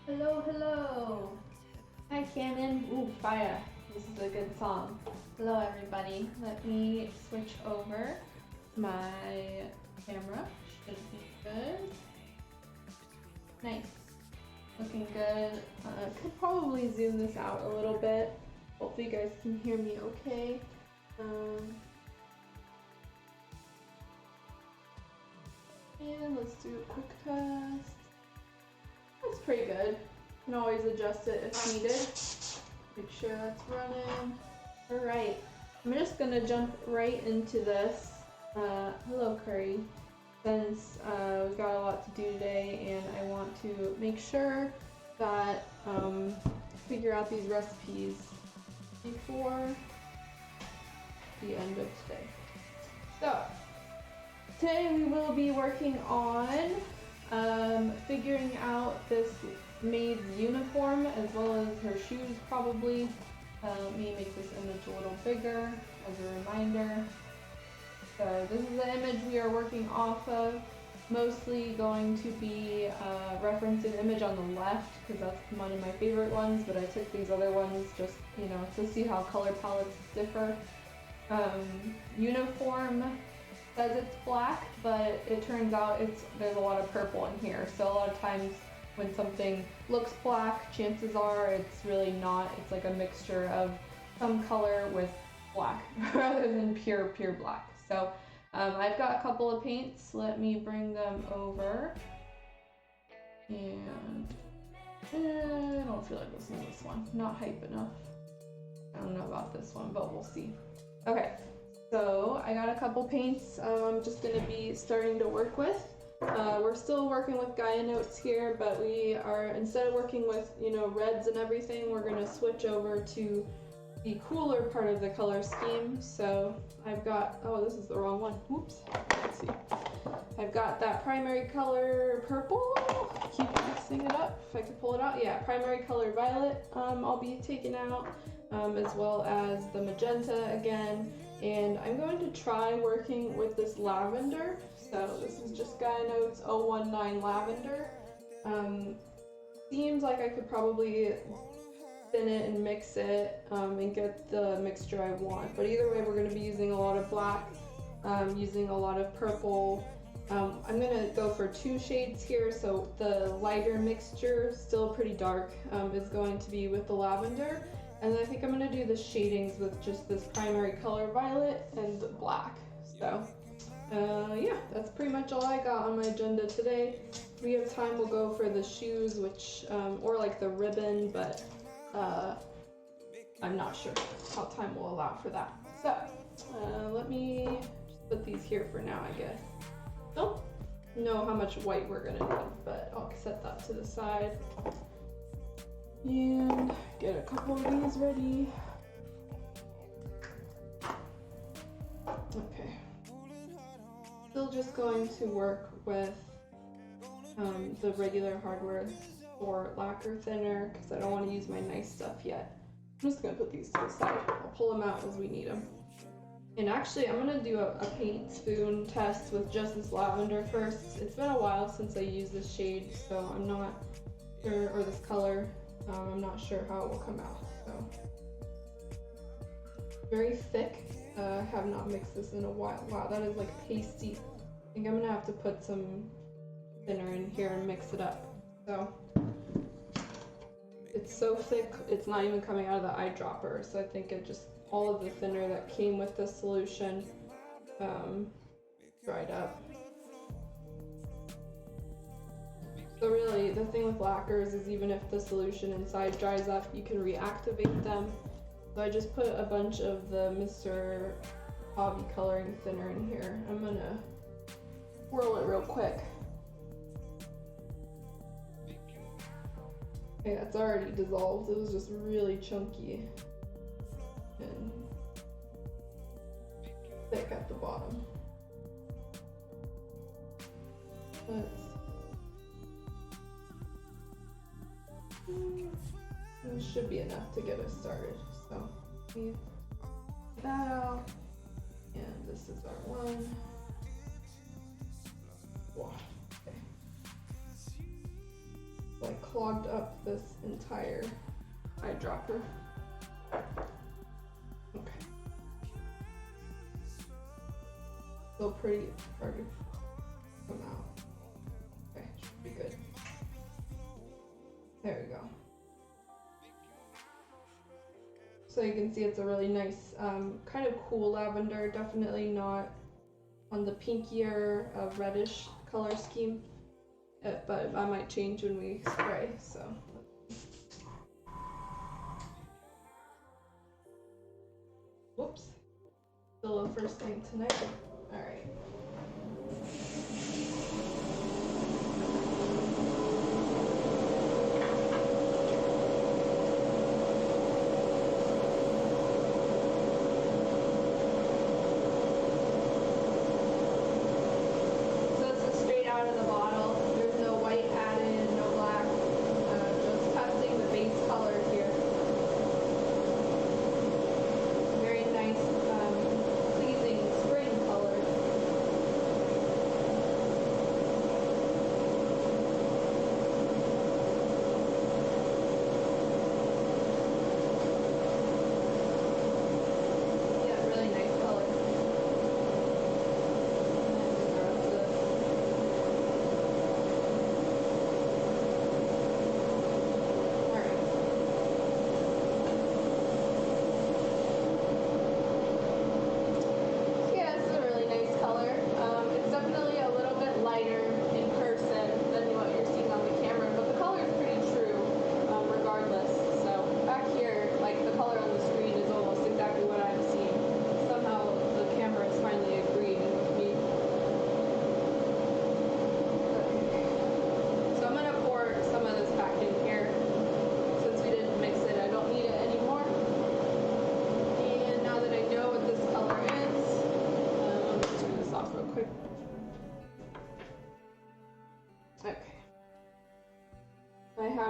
Hello, hello. Hi, Cannon. Ooh, fire. This is a good song. Hello, everybody. Let me switch over my camera. Should be good. Nice. Looking good. Could probably zoom this out a little bit. Hopefully you guys can hear me okay. And let's do a quick test. That's pretty good. You can always adjust it if needed. Make sure that's running. Alright, I'm just gonna jump right into this. Hello Curry. Since we've got a lot to do today and I want to make sure that figure out these recipes before the end of today. So, today we will be working on figuring out this Maid's uniform as well as her shoes probably. Let me make this image a little bigger as a reminder. So this is the image we are working off of. Mostly going to be referencing the image on the left because that's one of my favorite ones, but I took these other ones just, you know, to see how color palettes differ. Uniform says it's black, but it turns out there's a lot of purple in here. So a lot of times when something looks black, chances are it's really not. It's like a mixture of some color with black rather than pure black. So I've got a couple of paints. Let me bring them over. And I don't feel like listening to this one. Not hype enough. I don't know about this one, but we'll see. Okay. So I got a couple paints I'm just going to be starting to work with. We're still working with Gaia Notes here, but we are, instead of working with, you know, reds and everything, we're going to switch over to the cooler part of the color scheme. So I've got, oh, this is the wrong one. Oops. Let's see. I've got that primary color purple. Keep mixing it up. If I could pull it out. Yeah, primary color violet I'll be taking out, as well as the magenta again. And I'm going to try working with this lavender. So this is just Gaia Notes 019 lavender. Seems like I could probably thin it and mix it and get the mixture I want. But either way, we're going to be using a lot of black using a lot of purple. I'm gonna go for 2 shades here, so the lighter mixture, still pretty dark, is going to be with the lavender. And I think I'm gonna do the shadings with just this primary color violet and black. So yeah, that's pretty much all I got on my agenda today. If we have time, we'll go for the shoes, which, or like the ribbon, but I'm not sure how time will allow for that. So let me just put these here for now, I guess. Don't know how much white we're gonna need, but I'll set that to the side and get a couple of these ready. Okay. Still just going to work with the regular hardware for lacquer thinner because I don't want to use my nice stuff yet. I'm just going to put these to the side. I'll pull them out as we need them. And actually, I'm going to do a paint spoon test with just this lavender first. It's been a while since I used this shade, so I'm not sure, or this color, I'm not sure how it will come out. So, very thick. Have not mixed this in a while. Wow, that is like pasty. I think I'm gonna have to put some thinner in here and mix it up. So it's so thick, it's not even coming out of the eyedropper. So I think it just, all of the thinner that came with the solution dried up. So really, the thing with lacquers is even if the solution inside dries up, you can reactivate them. So I just put a bunch of the Mr. Hobby coloring thinner in here. I'm gonna swirl it real quick. Okay, that's already dissolved. It was just really chunky and thick at the bottom. It should be enough to get us started. So we get that out, and this is our one. Wow. Okay. So I clogged up this entire eyedropper. Okay. Still pretty hard to come out. Okay, should be good. There we go. So you can see it's a really nice, kind of cool lavender, definitely not on the pinkier, reddish color scheme, but I might change when we spray, so. Whoops, still a first thing tonight. All right.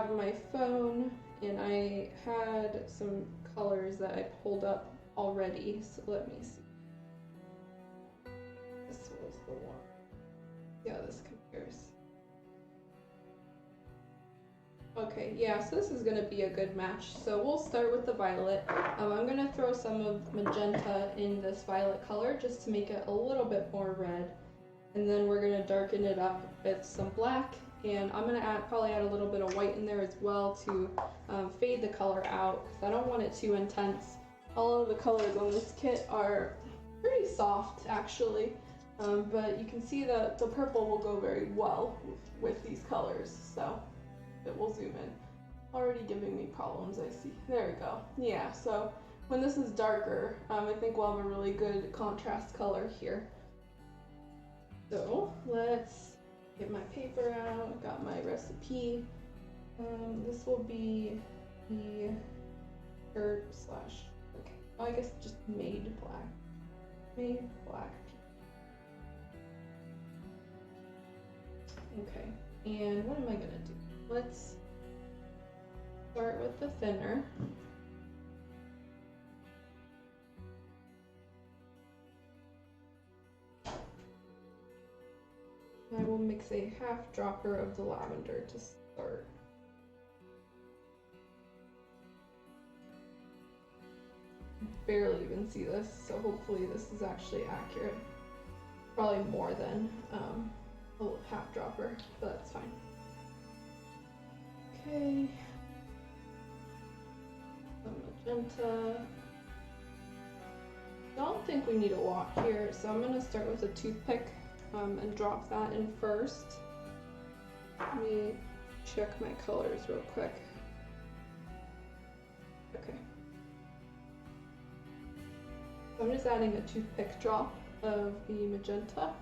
have my phone and I had some colors that I pulled up already, so let me see. This was the one. See how this compares. Okay, yeah, so this is gonna be a good match. So we'll start with the violet. I'm gonna throw some of magenta in this violet color just to make it a little bit more red. And then we're gonna darken it up with some black. And I'm gonna probably add a little bit of white in there as well to fade the color out because I don't want it too intense. All of the colors on this kit are pretty soft actually, but you can see that the purple will go very well with these colors. So it will zoom in. Already giving me problems, I see. There we go. Yeah, so when this is darker, I think we'll have a really good contrast color here. So let's get my paper out. Got my recipe. This will be the herb slash, okay, oh, I guess just Maid black. Maid black. Okay, and what am I gonna do? Let's start with the thinner. I will mix a half dropper of the lavender to start. Barely even see this, so hopefully this is actually accurate. Probably more than a half dropper, but that's fine. Okay. Some magenta. I don't think we need a lot here, so I'm gonna start with a toothpick and drop that in first. Let me check my colors real quick. Okay. So I'm just adding a toothpick drop of the magenta.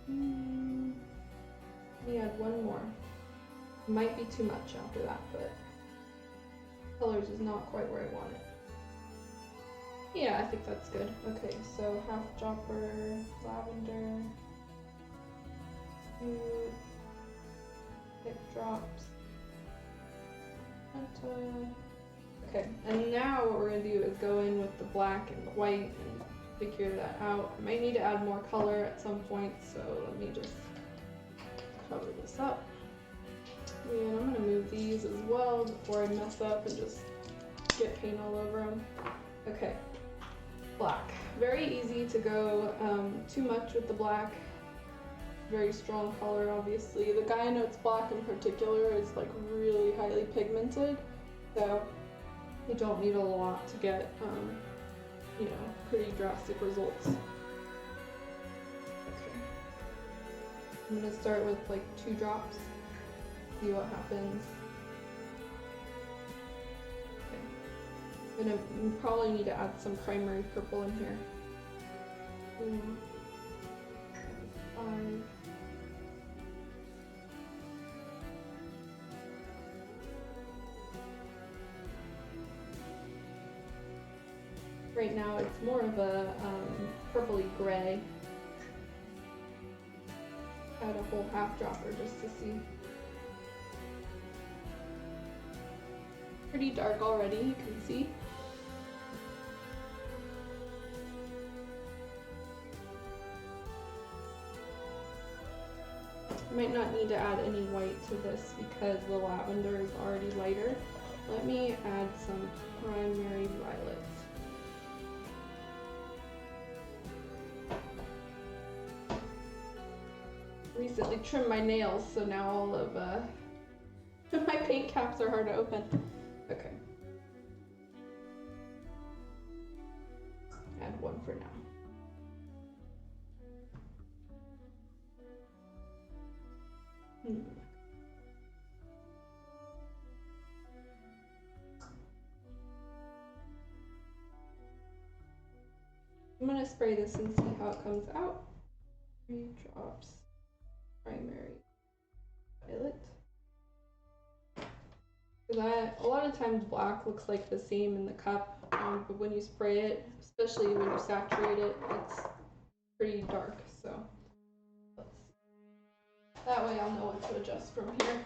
Let me add one more. Might be too much after that, but colors is not quite where I want it. Yeah, I think that's good. Okay, so half dropper, lavender, 2 thick drops, okay, and now what we're gonna do is go in with the black and the white and figure that out. I might need to add more color at some point, so let me just cover this up. And I'm gonna move these as well before I mess up and just get paint all over them. Okay, black. Very easy to go too much with the black. Very strong color, obviously. The Gaia Notes black in particular is like really highly pigmented, so you don't need a lot to get, you know, pretty drastic results. Okay. I'm gonna start with like 2 drops. See what happens. Okay. I'm gonna probably need to add some primary purple in here. 2, 5. Right now it's more of a purpley gray. Add a whole half dropper just to see. Pretty dark already, you can see. I might not need to add any white to this because the lavender is already lighter. Let me add some primary violets. Recently trimmed my nails, so now all of my paint caps are hard to open. Okay. Add 1 for now. I'm gonna spray this and see how it comes out. 3 drops. Primary violet. Because a lot of times black looks like the same in the cup, but when you spray it, especially when you saturate it, it's pretty dark. So that way I'll know what to adjust from here.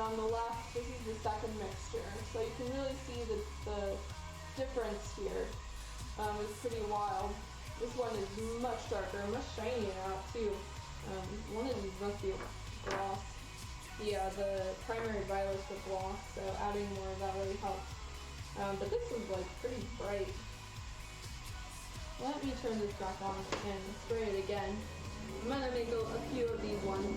on the left, this is the second mixture. So you can really see the difference here. It's pretty wild. This one is much darker, much shinier out too. One of these must be a gloss. Yeah, the primary violet's a gloss, so adding more of that really helps. But this one's like pretty bright. Let me turn this back on and spray it again. I'm gonna make a few of these ones.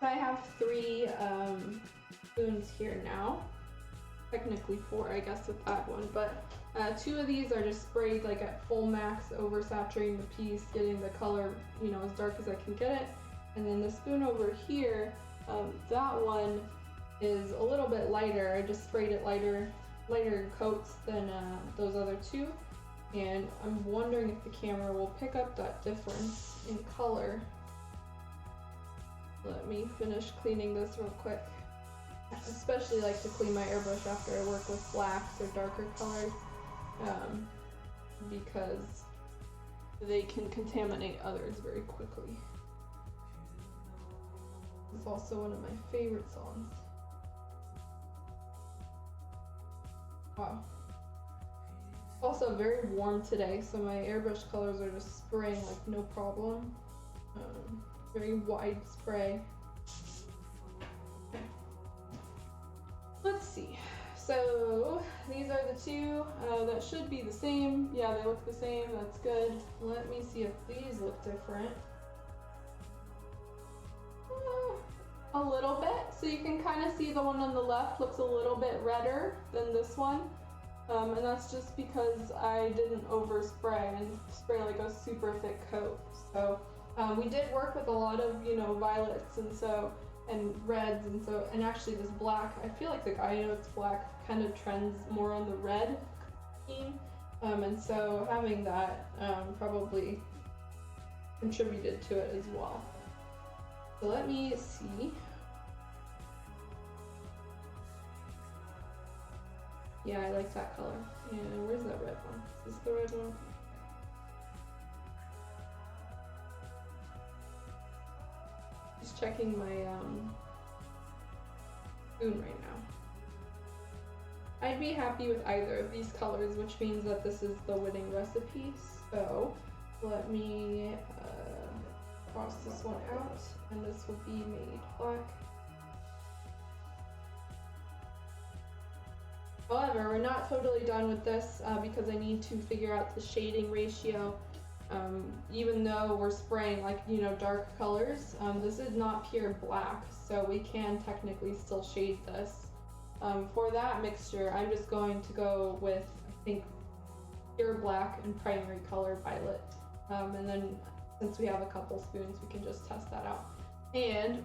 I have 3 spoons here now. Technically 4, I guess, with that one, but 2 of these are just sprayed like at full max, oversaturating the piece, getting the color, you know, as dark as I can get it. And then the spoon over here, that one is a little bit lighter. I just sprayed it lighter coats than those other 2. And I'm wondering if the camera will pick up that difference in color. Let me finish cleaning this real quick. I especially like to clean my airbrush after I work with blacks or darker colors, because they can contaminate others very quickly. It's also one of my favorite songs. Wow. Also very warm today, so my airbrush colors are just spraying like no problem. Very wide spray. Okay. Let's see. So these are the 2 that should be the same. Yeah, they look the same. That's good. Let me see if these look different. A little bit. So you can kind of see the one on the left looks a little bit redder than this one. And that's just because I didn't overspray and spray like a super thick coat. So we did work with a lot of, you know, violets and reds, and actually this black, I feel like the Guy Notes black kind of trends more on the red theme, and so having that probably contributed to it as well. So let me see. Yeah, I like that color. And where's that red one? Is this the red one? Just checking my spoon right now. I'd be happy with either of these colors, which means that this is the winning recipe. So let me cross this one out, and this will be Maid Black. However, we're not totally done with this because I need to figure out the shading ratio. Even though we're spraying like, you know, dark colors, this is not pure black, so we can technically still shade this. For that mixture, I'm just going to go with, I think, pure black and primary color violet. And then since we have a couple spoons, we can just test that out. And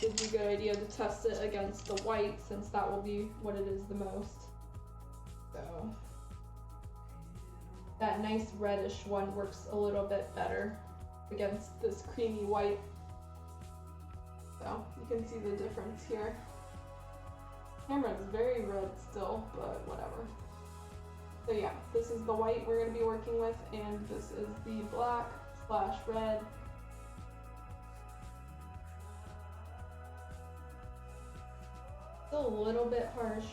would be a good idea to test it against the white since that will be what it is the most. So that nice reddish one works a little bit better against this creamy white. So you can see the difference here. Camera is very red still, but whatever. So yeah, this is the white we're going to be working with, and this is the black / red. Still a little bit harsh,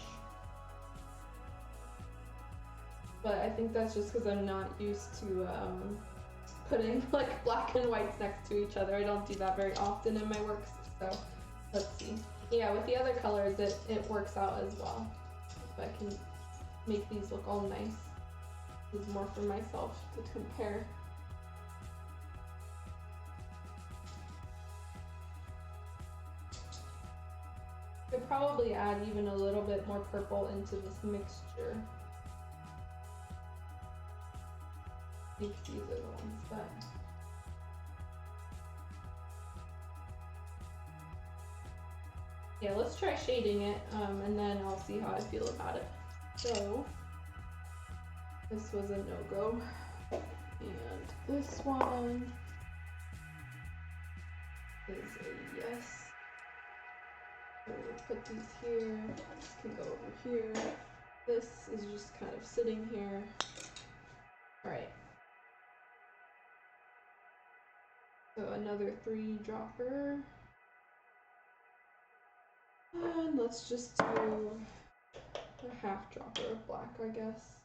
but I think that's just because I'm not used to putting like black and whites next to each other. I don't do that very often in my works, so let's see. Yeah, with the other colors it works out as well. If I can make these look all nice. This is more for myself to compare. Could probably add even a little bit more purple into this mixture. I think these are the ones that... Yeah, let's try shading it, and then I'll see how I feel about it. So, this was a no-go. And this one is a yes. So we'll put these here, this can go over here. This is just kind of sitting here. Alright. So another 3-dropper. And let's just do a 1/2 dropper of black, I guess.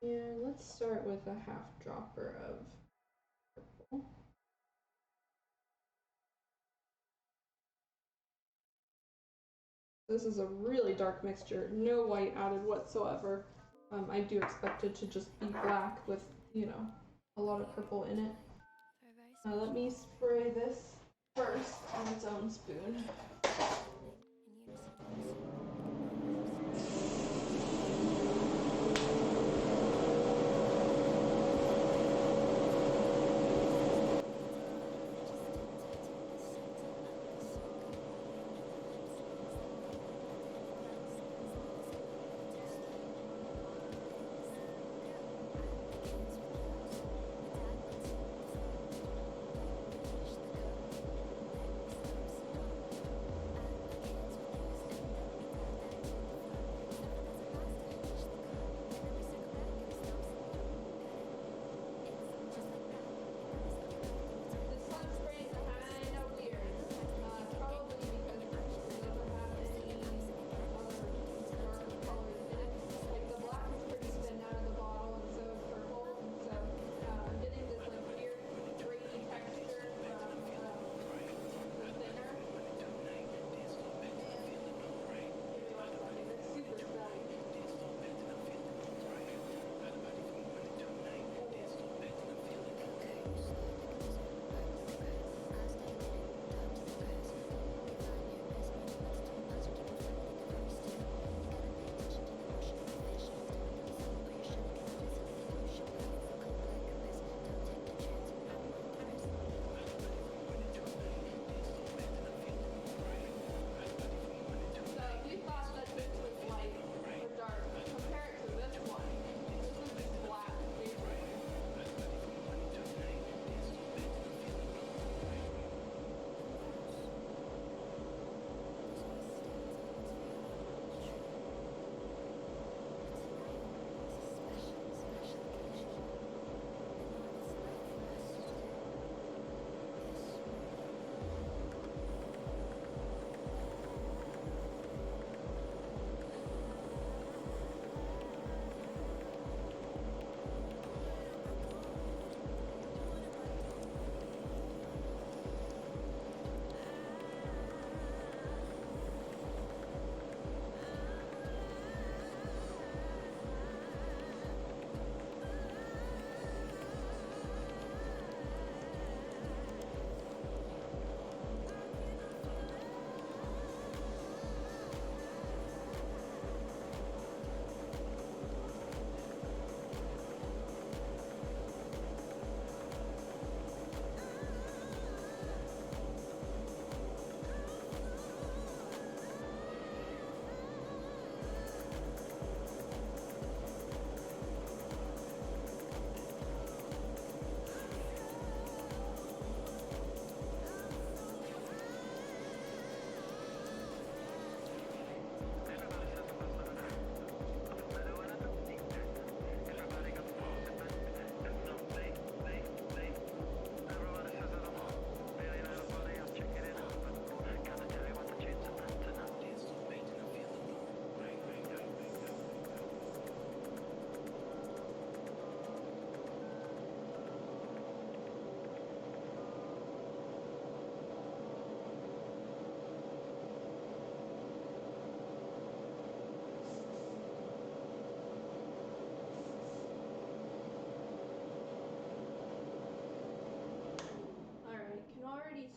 And let's start with a 1/2 dropper of purple. This is a really dark mixture, no white added whatsoever. I do expect it to just be black with, you know, a lot of purple in it. Let me spray this first on its own spoon.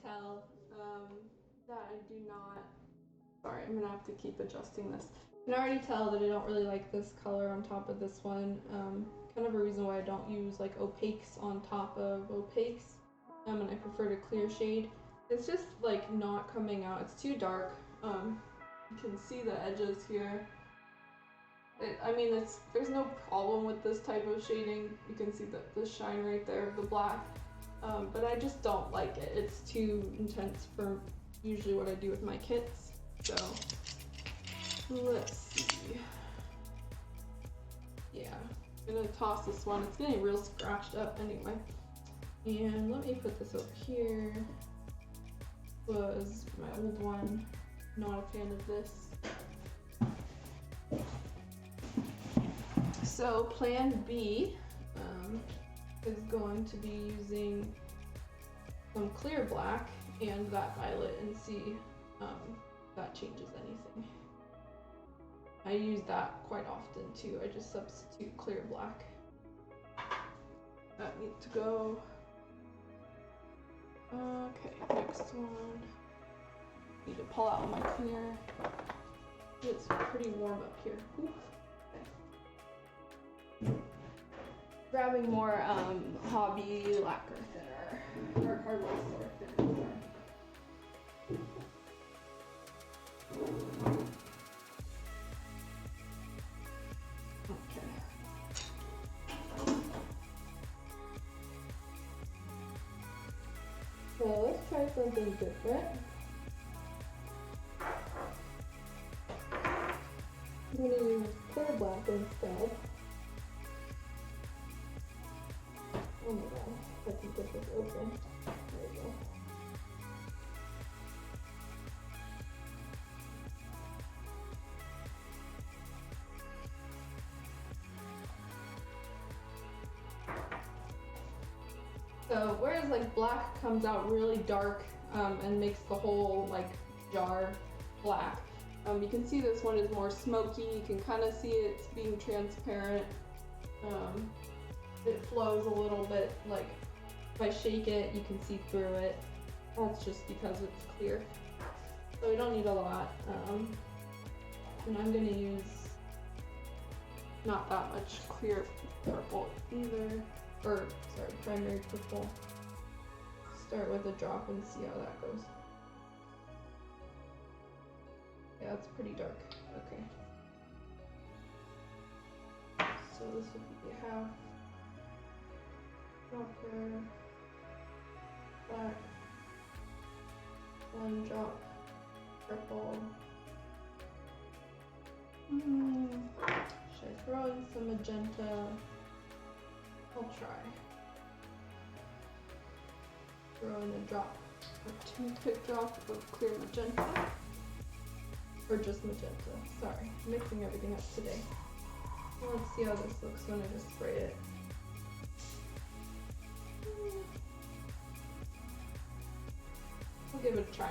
tell that I do not. Sorry, I'm gonna have to keep adjusting this. You can already tell that I don't really like this color on top of this one. Kind of a reason why I don't use like opaques on top of opaques. And I prefer to clear shade. It's just like not coming out. It's too dark. You can see the edges here. There's no problem with this type of shading. You can see the shine right there of the black. But I just don't like it. It's too intense for usually what I do with my kits. So let's see. Yeah, I'm gonna toss this one. It's getting real scratched up anyway. And let me put this over here. Was my old one. Not a fan of this. So plan B is going to be using some clear black and that violet and see if that changes anything. I use that quite often too. I just substitute clear black. That needs to go. Okay, next one. Need to pull out my clear. It's pretty warm up here. Ooh. Okay. Grabbing more hobby lacquer thinner or hardware store thinner. Okay. So let's try something different. I'm going to use clear black instead. Oh my god, I can get this open. There we go. So whereas like black comes out really dark and makes the whole like jar black, you can see this one is more smoky. You can kind of see it's being transparent. It flows a little bit, like if I shake it, you can see through it. That's just because it's clear. So we don't need a lot. And I'm gonna use not that much clear purple either. Or, sorry, primary purple. Start with a drop and see how that goes. Yeah, it's pretty dark. Okay. So this would be half copper, black, one drop purple. Should I throw in some magenta? I'll try. Throw in a drop, a toothpick drop of clear magenta. Or just magenta. Sorry, I'm mixing everything up today. Well, let's see how this looks when I just spray it. I'll give it a try.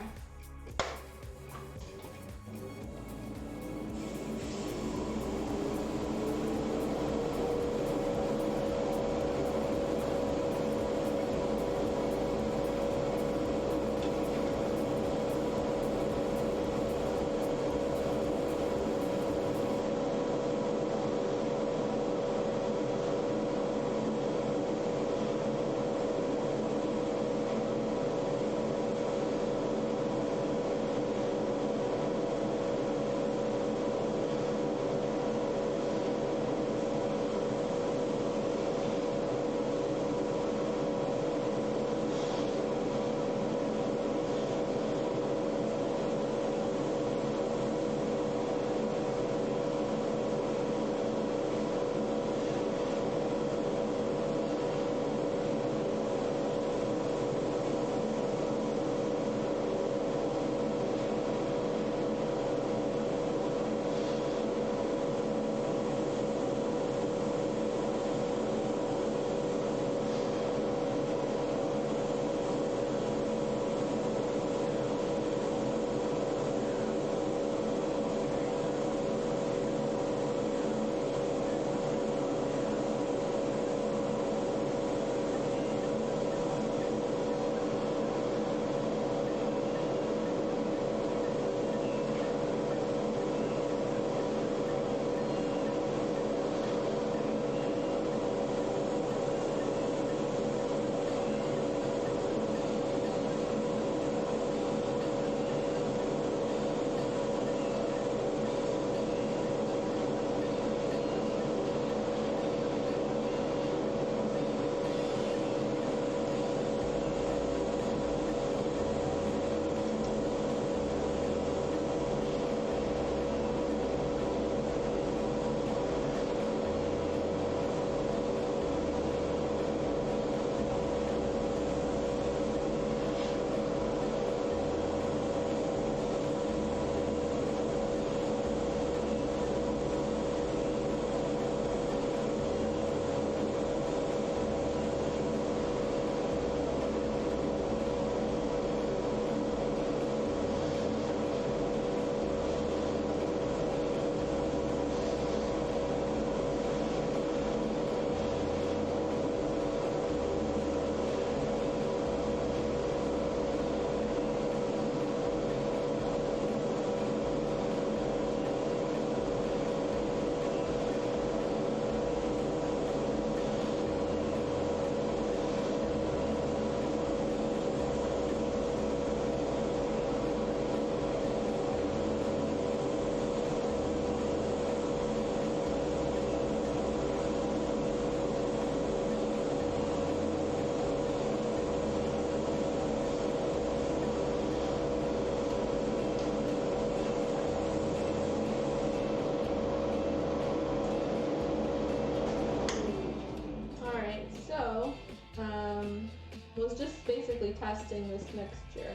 testing this mixture.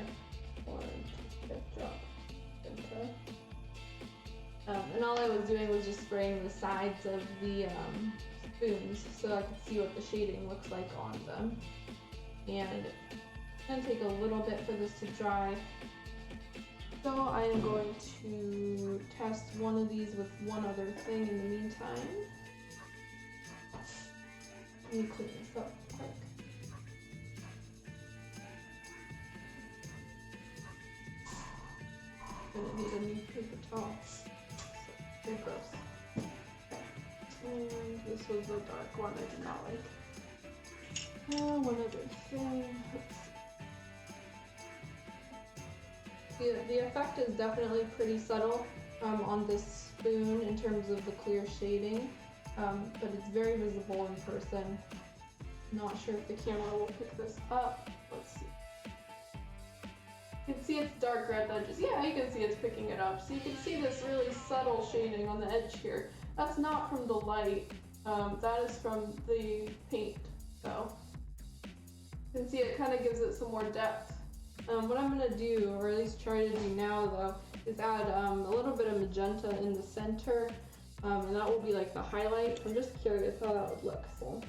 One, drop. And all I was doing was just spraying the sides of the spoons so I could see what the shading looks like on them. And it's going to take a little bit for this to dry. So I am going to test one of these with one other thing in the meantime. Let me clean this up quick. I'm gonna need a new paper towel. Very gross. And this was the dark one I did not like. One other thing. The effect is definitely pretty subtle on this spoon in terms of the clear shading, but it's very visible in person. Not sure if the camera will pick this up. Let's see. You can see it's dark red edges. Yeah, you can see it's picking it up. So you can see this really subtle shading on the edge here. That's not from the light. That is from the paint. So you can see it kind of gives it some more depth. What I'm going to do, or at least try to do now though, is add a little bit of magenta in the center, and that will be like the highlight. I'm just curious how that would look. So.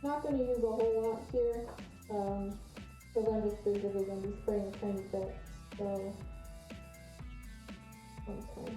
Not going to use a whole lot here, because I'm just basically going to be spraying a tiny bit, so okay.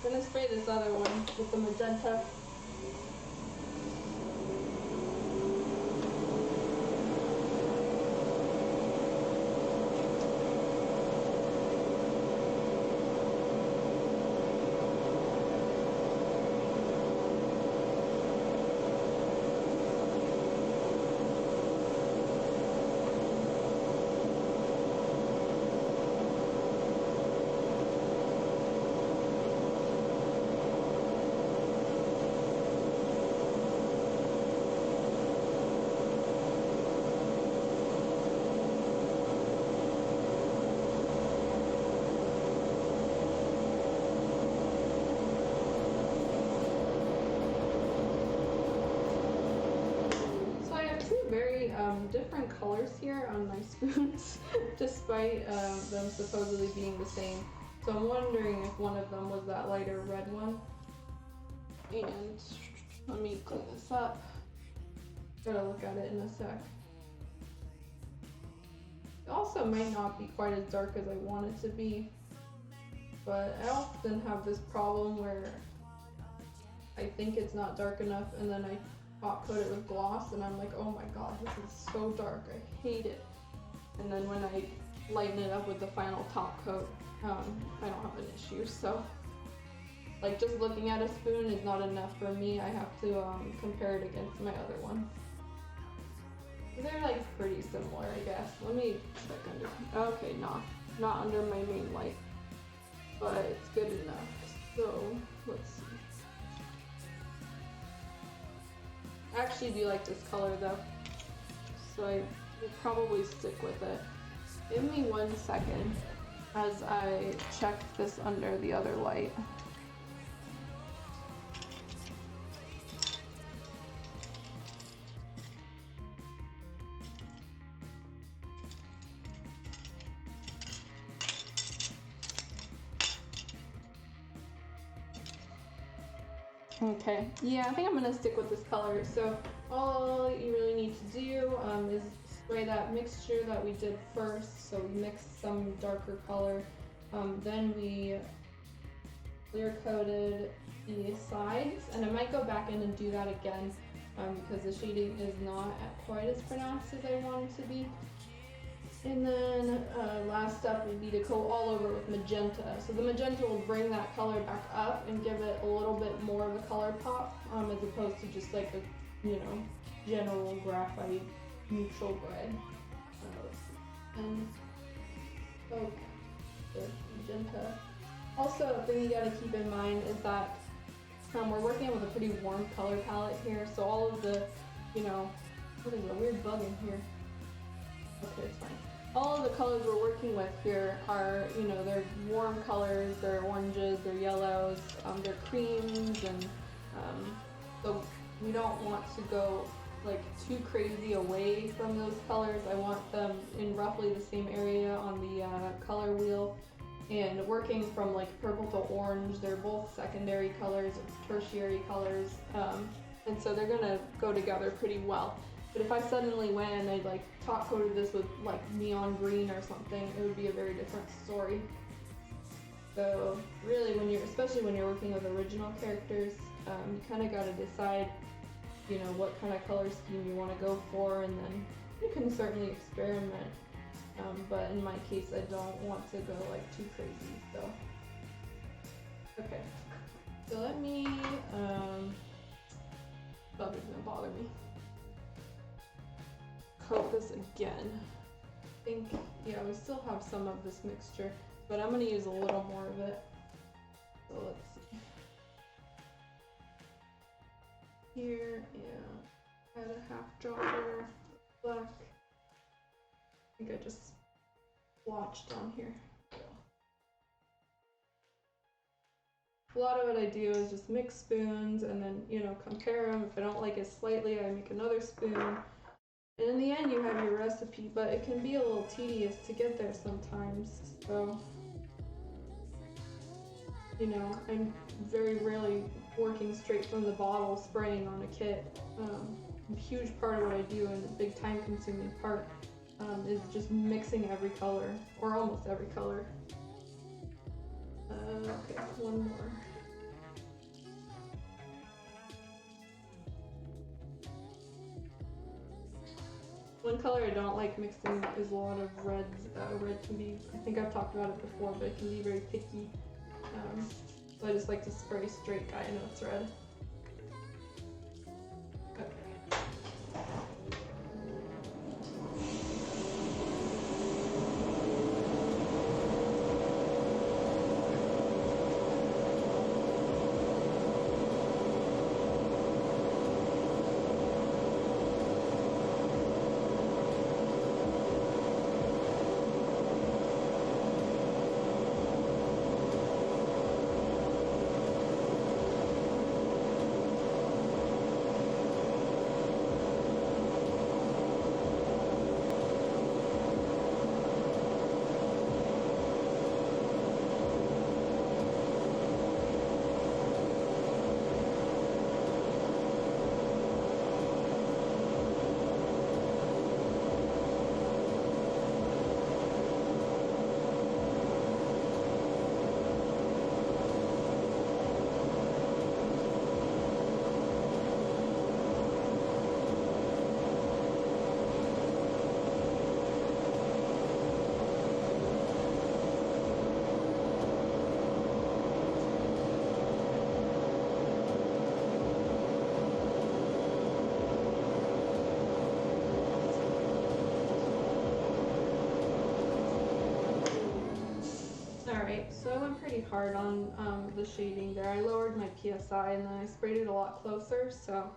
I'm gonna spray this other one with the magenta. Different colors here on my spoons, despite them supposedly being the same. So I'm wondering if one of them was that lighter red one. And let me clean this up. Gotta look at it in a sec. It also might not be quite as dark as I want it to be, but I often have this problem where I think it's not dark enough and then I top coat it with gloss and I'm like, oh my god, this is so dark, I hate it. And then when I lighten it up with the final top coat, I don't have an issue. So like just looking at a spoon is not enough for me. I have to compare it against my other one. They're like pretty similar, I guess. Let me check under. Okay, not under my main light, but it's good enough. So let's see. I actually do like this color though, so I will probably stick with it. Give me 1 second as I check this under the other light. Okay, yeah, I think I'm gonna stick with this color. So all you really need to do is spray that mixture that we did first. So we mixed some darker color. Then we clear coated the sides, and I might go back in and do that again because the shading is not quite as pronounced as I want it to be. And then last step would be to coat all over with magenta. So the magenta will bring that color back up and give it a little bit more of a color pop as opposed to just like a, general graphite neutral gray. And okay, the magenta. Also, a thing you gotta keep in mind is that we're working with a pretty warm color palette here. So all of the, what is a weird bug in here? Okay, it's fine. All of the colors we're working with here are, they're warm colors, they're oranges, they're yellows, they're creams, and so we don't want to go like too crazy away from those colors. I want them in roughly the same area on the color wheel, and working from like purple to orange. They're both secondary colors, tertiary colors, and so they're gonna go together pretty well. But if I suddenly went and I like top coated this with like neon green or something, it would be a very different story. So really, especially when you're working with original characters, you kind of got to decide, what kind of color scheme you want to go for, and then you can certainly experiment. But in my case, I don't want to go like too crazy. So okay, so let me. Bug is gonna bother me. Coat this again. I think, yeah, we still have some of this mixture, but I'm going to use a little more of it. So let's see. Here, yeah, add a half dropper black. I think I just splotched on here. A lot of what I do is just mix spoons and then, compare them. If I don't like it slightly, I make another spoon. And in the end, you have your recipe, but it can be a little tedious to get there sometimes. So, I'm very rarely working straight from the bottle, spraying on a kit. A huge part of what I do, and a big time-consuming part, is just mixing every color, or almost every color. Okay, one more. One color I don't like mixing is a lot of reds. Red can be, I think I've talked about it before, but it can be very picky. So I just like to spray straight. I know it's red. Alright, so I went pretty hard on the shading there. I lowered my PSI and then I sprayed it a lot closer, so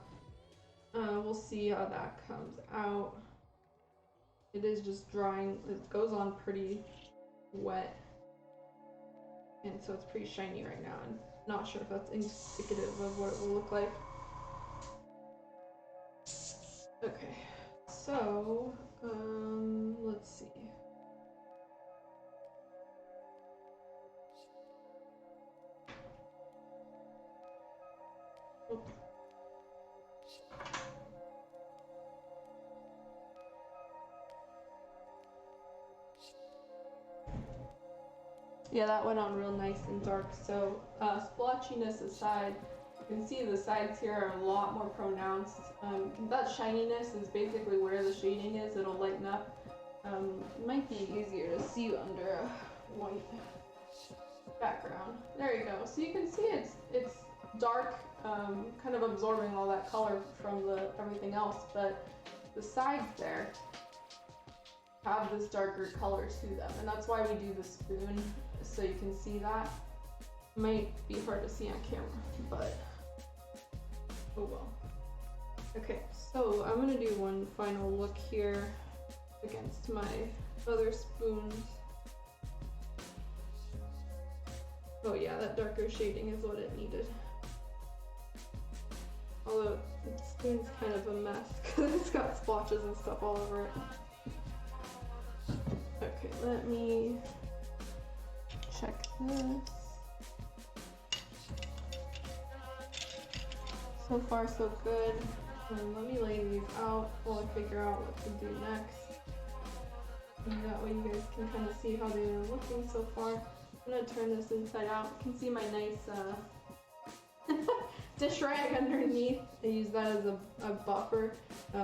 we'll see how that comes out. It is just drying, it goes on pretty wet, and so it's pretty shiny right now. I'm not sure if that's indicative of what it will look like. Okay, so let's see. Yeah, that went on real nice and dark. So splotchiness aside, you can see the sides here are a lot more pronounced. That shininess is basically where the shading is. It'll lighten up. It might be easier to see under a white background. There you go. So you can see it's dark, kind of absorbing all that color from everything else, but the sides there have this darker color to them, and that's why we do the spoon, so you can see that. Might be hard to see on camera, but oh well. Okay, so I'm gonna do one final look here against my other spoons. Oh yeah, that darker shading is what it needed. Although the spoon's kind of a mess because it's got splotches and stuff all over it. Okay, let me check this. So far so good. Let me lay these out while I figure out what to do next. And that way you guys can kind of see how they are looking so far. I'm gonna turn this inside out. You can see my nice dish rag underneath. I use that as a buffer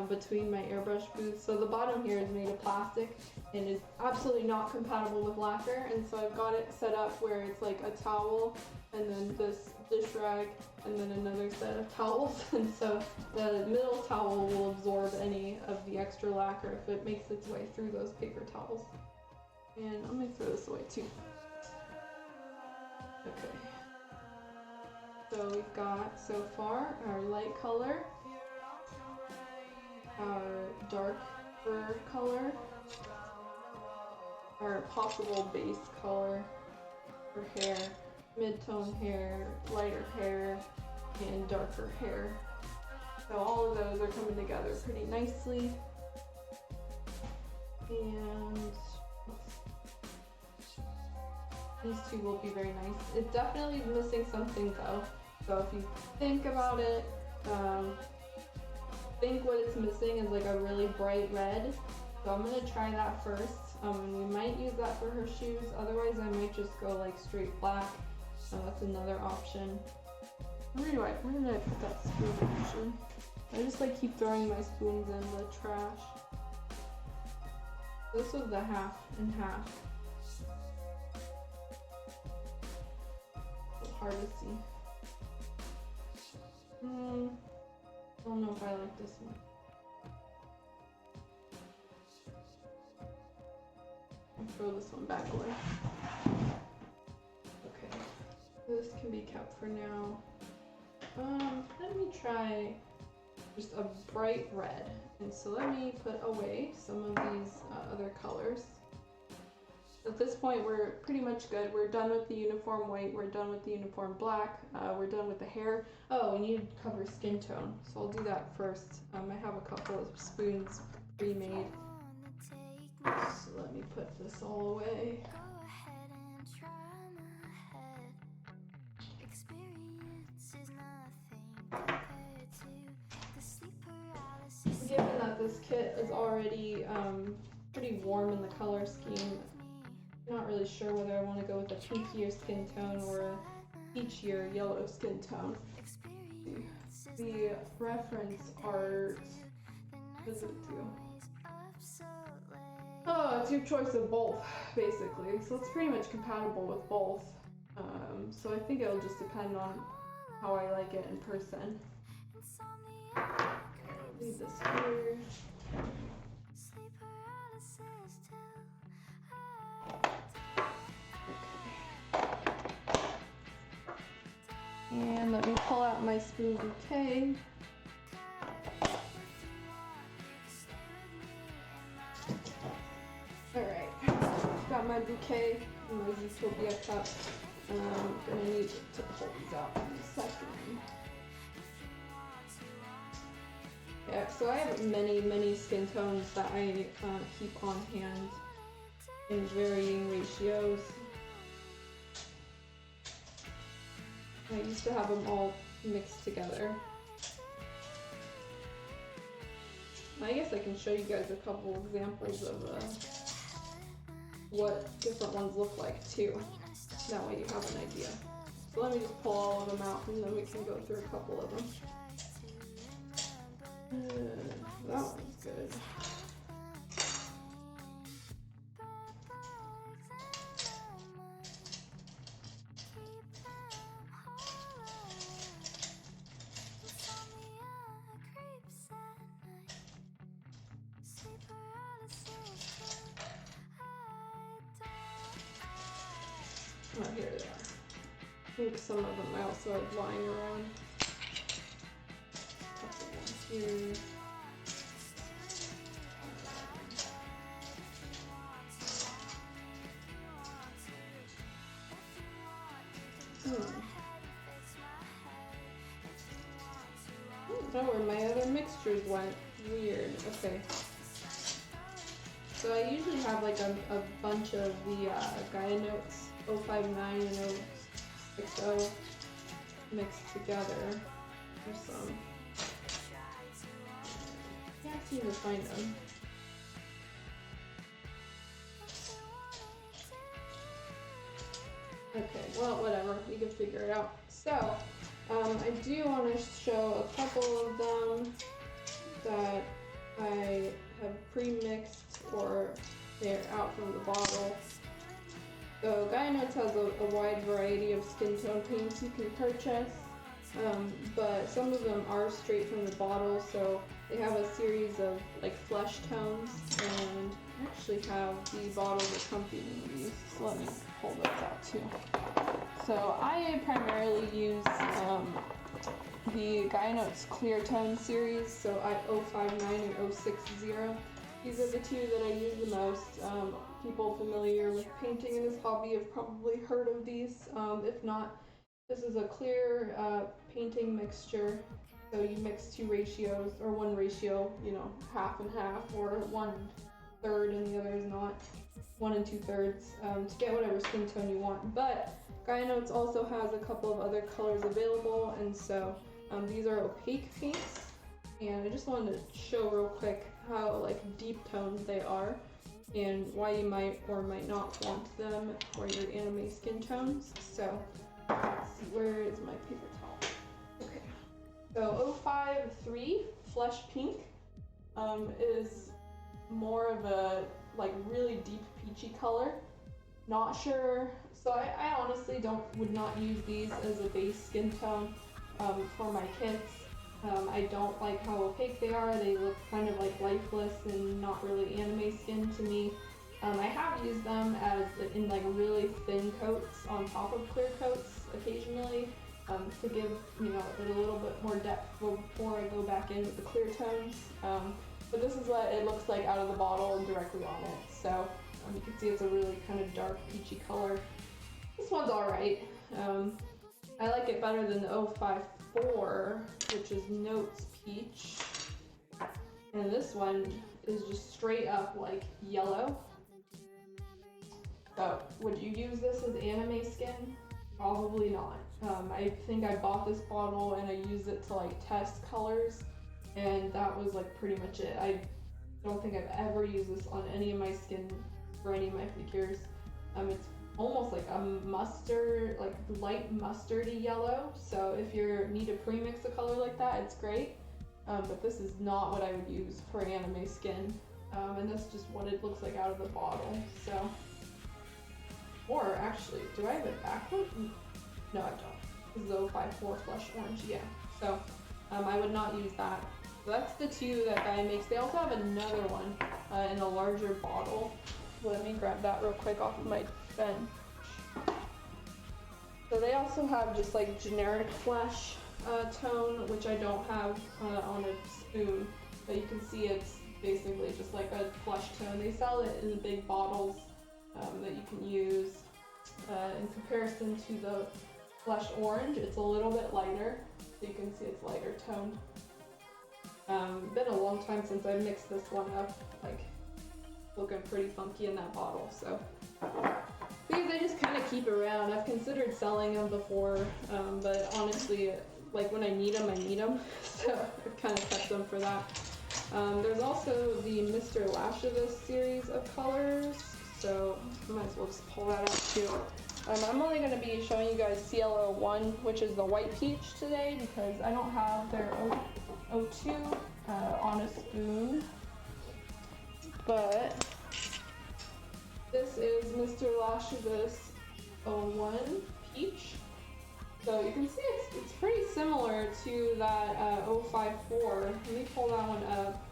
between my airbrush booths. So the bottom here is made of plastic and is absolutely not compatible with lacquer, and so I've got it set up where it's like a towel and then this dish rag and then another set of towels, and so the middle towel will absorb any of the extra lacquer if it makes its way through those paper towels. And I'm gonna throw this away too. Okay. So we've got, so far, our light color, our darker color, our possible base color for hair, mid-tone hair, lighter hair, and darker hair. So all of those are coming together pretty nicely. And these two will be very nice. It's definitely missing something though. So if you think about it, think what it's missing is like a really bright red. So I'm gonna try that first. And we might use that for her shoes. Otherwise I might just go like straight black. That's another option. Where did I put that spoon actually? I just like keep throwing my spoons in the trash. This was the half and half. It's hard to see. I don't know if I like this one. I'll throw this one back away. Okay, this can be kept for now. Let me try just a bright red. And so let me put away some of these other colors. At this point, we're pretty much good. We're done with the uniform white, we're done with the uniform black, we're done with the hair. Oh, we need to cover skin tone, so I'll do that first. I have a couple of spoons pre-made. So let me put this all away. Given that this kit is already pretty warm in the color scheme, I'm not really sure whether I want to go with a pinkier skin tone or a peachier yellow skin tone. The reference art, what does it do? Oh, it's your choice of both, basically. So it's pretty much compatible with both. So I think it'll just depend on how I like it in person. Leave this here. Okay. And let me pull out my spoon bouquet. Alright, got my bouquet and my Zootopia cup. I'm gonna need to pull these out in a second. Yeah, so I have many skin tones that I keep on hand in varying ratios. I used to have them all mixed together. I guess I can show you guys a couple examples of what different ones look like too. That way you have an idea. So let me just pull all of them out and then we can go through a couple of them. That one's good. Oh, here they are. I think some of them I also have lying around. Couple ones here. I don't know where my other mixtures went. Weird. Okay. So I usually have like a bunch of the Gaia Notes 059 and 060 mixed together. There's some. Can't seem to find them. Okay, well, whatever. We can figure it out. So, I do want to show a couple of them that I have pre-mixed or they're out from the bottle. So Gaia Notes has a wide variety of skin tone paints you can purchase, but some of them are straight from the bottle, so they have a series of like flesh tones, and I actually have the bottles accompanying these, so let me pull those out too. So I primarily use the Gaia Notes Clear Tone series, so I 059 and 060. These are the two that I use the most. People familiar with painting in this hobby have probably heard of these. If not, this is a clear painting mixture. So you mix two ratios, or one ratio, you know, half and half, or 1/3 and the other is not, 1 2/3, to get whatever skin tone you want. But Gaia Notes also has a couple of other colors available, and so these are opaque paints. And I just wanted to show real quick how like deep toned they are and why you might or might not want them for your anime skin tones. So let's see, where is my paper towel? Okay, so 053 Flesh Pink is more of a like really deep peachy color. Not sure, so I honestly would not use these as a base skin tone for my kids. I don't like how opaque they are. They look kind of like lifeless and not really anime skin to me. I have used them as in like really thin coats on top of clear coats occasionally to give it a little bit more depth before I go back in with the clear tones. But this is what it looks like out of the bottle and directly on it. So you can see it's a really kind of dark peachy color. This one's alright. I like it better than the 054, which is Notes Peach. And this one is just straight up like yellow. So would you use this as anime skin? Probably not. I think I bought this bottle and I used it to like test colors, and that was like pretty much it. I don't think I've ever used this on any of my skin for any of my figures. It's almost like a mustard, like light mustardy yellow. So if you need to pre-mix a color like that, it's great. But this is not what I would use for anime skin. And that's just what it looks like out of the bottle. So, or actually, do I have it backward? No, I don't. This is 054 Flush Orange, yeah. So I would not use that. So that's the two that Gaia makes. They also have another one in a larger bottle. Let me grab that real quick off of my bench. So they also have just like generic flesh tone, which I don't have on a spoon, but you can see it's basically just like a flesh tone. They sell it in big bottles that you can use. In comparison to the flesh orange, it's a little bit lighter, so you can see it's lighter toned. Been a long time since I mixed this one up, like looking pretty funky in that bottle, so these I just kind of keep around. I've considered selling them before, but honestly, like when I need them, so I've kind of kept them for that. There's also the Mr. Lashavus series of colors, so I might as well just pull that out too. I'm only going to be showing you guys CL01, which is the white peach today, because I don't have their 02 on a spoon, but this is Mr. Lashavus 01 peach. So you can see it's pretty similar to that 054. Let me pull that one up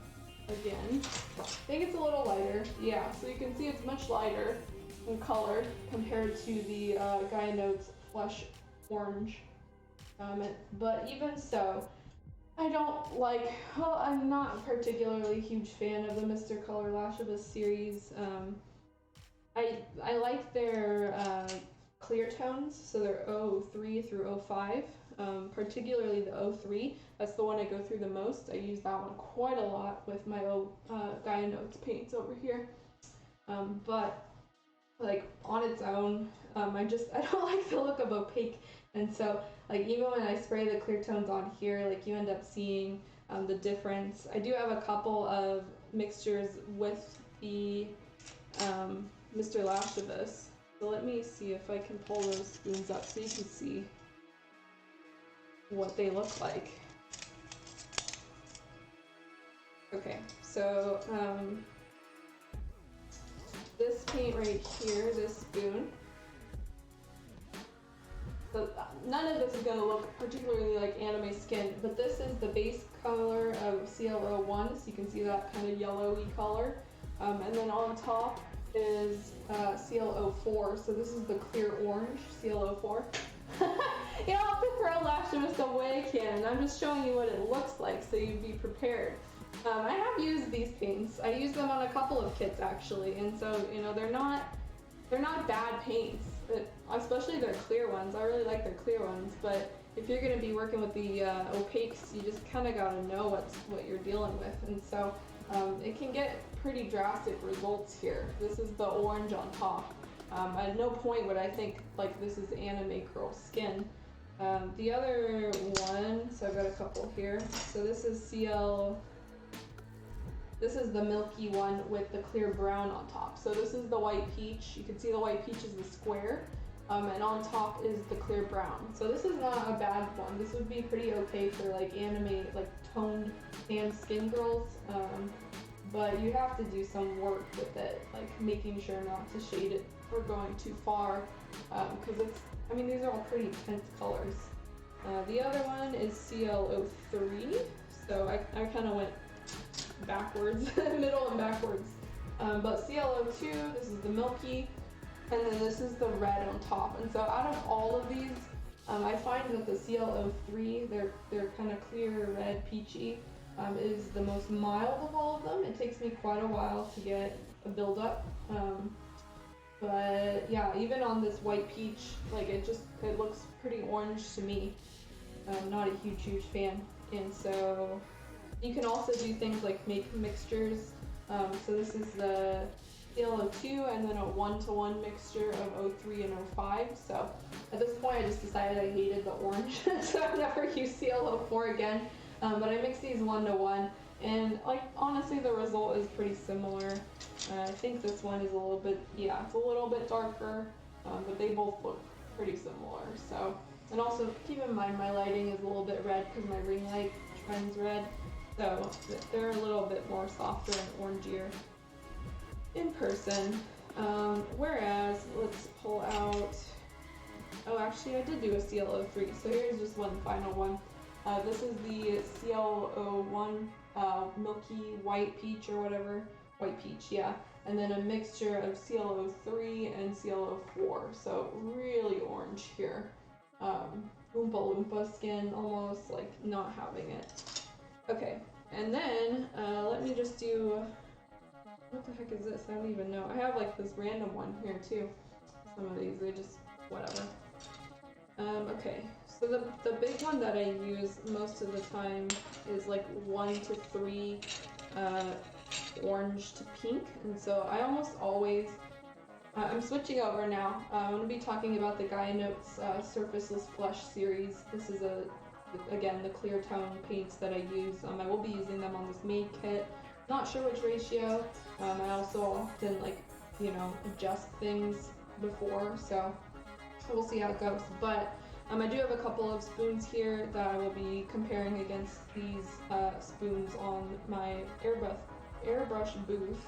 again. I think it's a little lighter. Yeah, so you can see it's much lighter in color compared to the Gaia Notes Flesh Orange. But even so, I don't like, well, I'm not particularly a huge fan of the Mr. Color Lashavus series. I like their clear tones, so they're 03 through 05, particularly the 03. That's the one I go through the most. I use that one quite a lot with my Gaia Notes paints over here. But like on its own, I don't like the look of opaque, and so like even when I spray the clear tones on here, like you end up seeing the difference. I do have a couple of mixtures with the Mr. Lashavus. So let me see if I can pull those spoons up so you can see what they look like. Okay, so this paint right here, this spoon, so none of this is going to look particularly like anime skin, but this is the base color of CL01, so you can see that kind of yellowy color, and then on top is CL04, so this is the clear orange CL04. You don't have to throw Lashavus away, Ken. I'm just showing you what it looks like so you'd be prepared. I have used these paints. I used them on a couple of kits actually, and so you know they're not bad paints, especially their clear ones. I really like their clear ones, but if you're going to be working with the opaques, you just kind of got to know what you're dealing with, and so it can get pretty drastic results here. This is the orange on top. At no point would I think like this is anime girl skin. The other one, so I've got a couple here. So this is this is the milky one with the clear brown on top. So this is the white peach. You can see the white peach is the square, and on top is the clear brown. So this is not a bad one. This would be pretty okay for like anime, like toned tan skin girls. But you have to do some work with it, like making sure not to shade it or going too far, because I mean, these are all pretty intense colors. The other one is CL03, so I kind of went backwards, middle and backwards. But CL02, this is the milky, and then this is the red on top. And so out of all of these, I find that the CL03, they're kind of clear, red, peachy, is the most mild of all of them. It takes me quite a while to get a buildup. But yeah, even on this white peach, like it looks pretty orange to me. I'm not a huge fan. And so you can also do things like make mixtures. So this is the CL02 and then a 1-to-1 mixture of 03 and 05. So at this point I just decided I hated the orange, so I've never used CL04 again. But I mix these 1-to-1, and like honestly the result is pretty similar. I think this one is a little bit, yeah, it's a little bit darker, but they both look pretty similar. So, and also keep in mind my lighting is a little bit red because my ring light trends red, so they're a little bit more softer and orangier in person. Whereas, let's pull out, oh actually I did do a CL03, so here's just one final one. This is the CL01 milky white peach or whatever. White peach, yeah. And then a mixture of CL03 and CL04. So really orange here. Oompa Loompa skin almost, like not having it. Okay, and then let me just do, what the heck is this? I don't even know. I have like this random one here too. Some of these, they just, whatever. Okay, so the big one that I use most of the time is like 1 to 3 orange to pink, and so I almost always, I'm switching over now. I'm going to be talking about the Gaia Notes Surfaceless Flush series. This is again, the clear tone paints that I use. I will be using them on this Maid kit. Not sure which ratio. I also often adjust things before, so we'll see how it goes. But I do have a couple of spoons here that I will be comparing against these spoons on my airbrush booth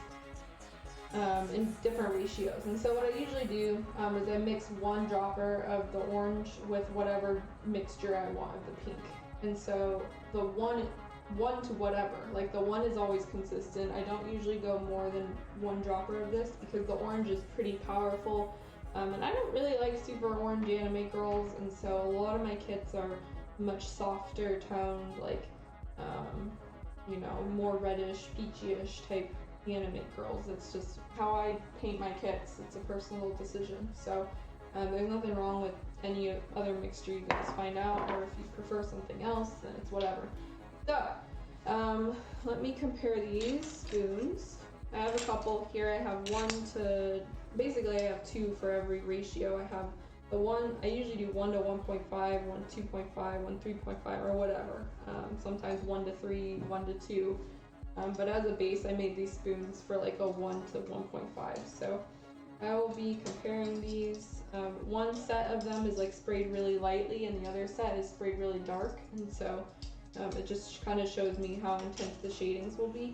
in different ratios. And so what I usually do is I mix 1 dropper of the orange with whatever mixture I want of the pink. And so the one to whatever, like the 1 is always consistent. I don't usually go more than 1 dropper of this because the orange is pretty powerful. And I don't really like super orange anime girls, and so a lot of my kits are much softer toned, like, more reddish, peachy-ish type anime girls. It's just how I paint my kits. It's a personal decision. So there's nothing wrong with any other mixture you guys find out, or if you prefer something else, then it's whatever. So let me compare these spoons. I have a couple here. I have 1 to, basically I have 2 for every ratio. I have the one, I usually do 1 to 1.5, 1 to 2.5, 1 to 3.5, or whatever. Sometimes 1 to 3, 1 to 2. But as a base, I made these spoons for like a 1 to 1.5. So I will be comparing these. One set of them is like sprayed really lightly, and the other set is sprayed really dark. And so it just kind of shows me how intense the shadings will be.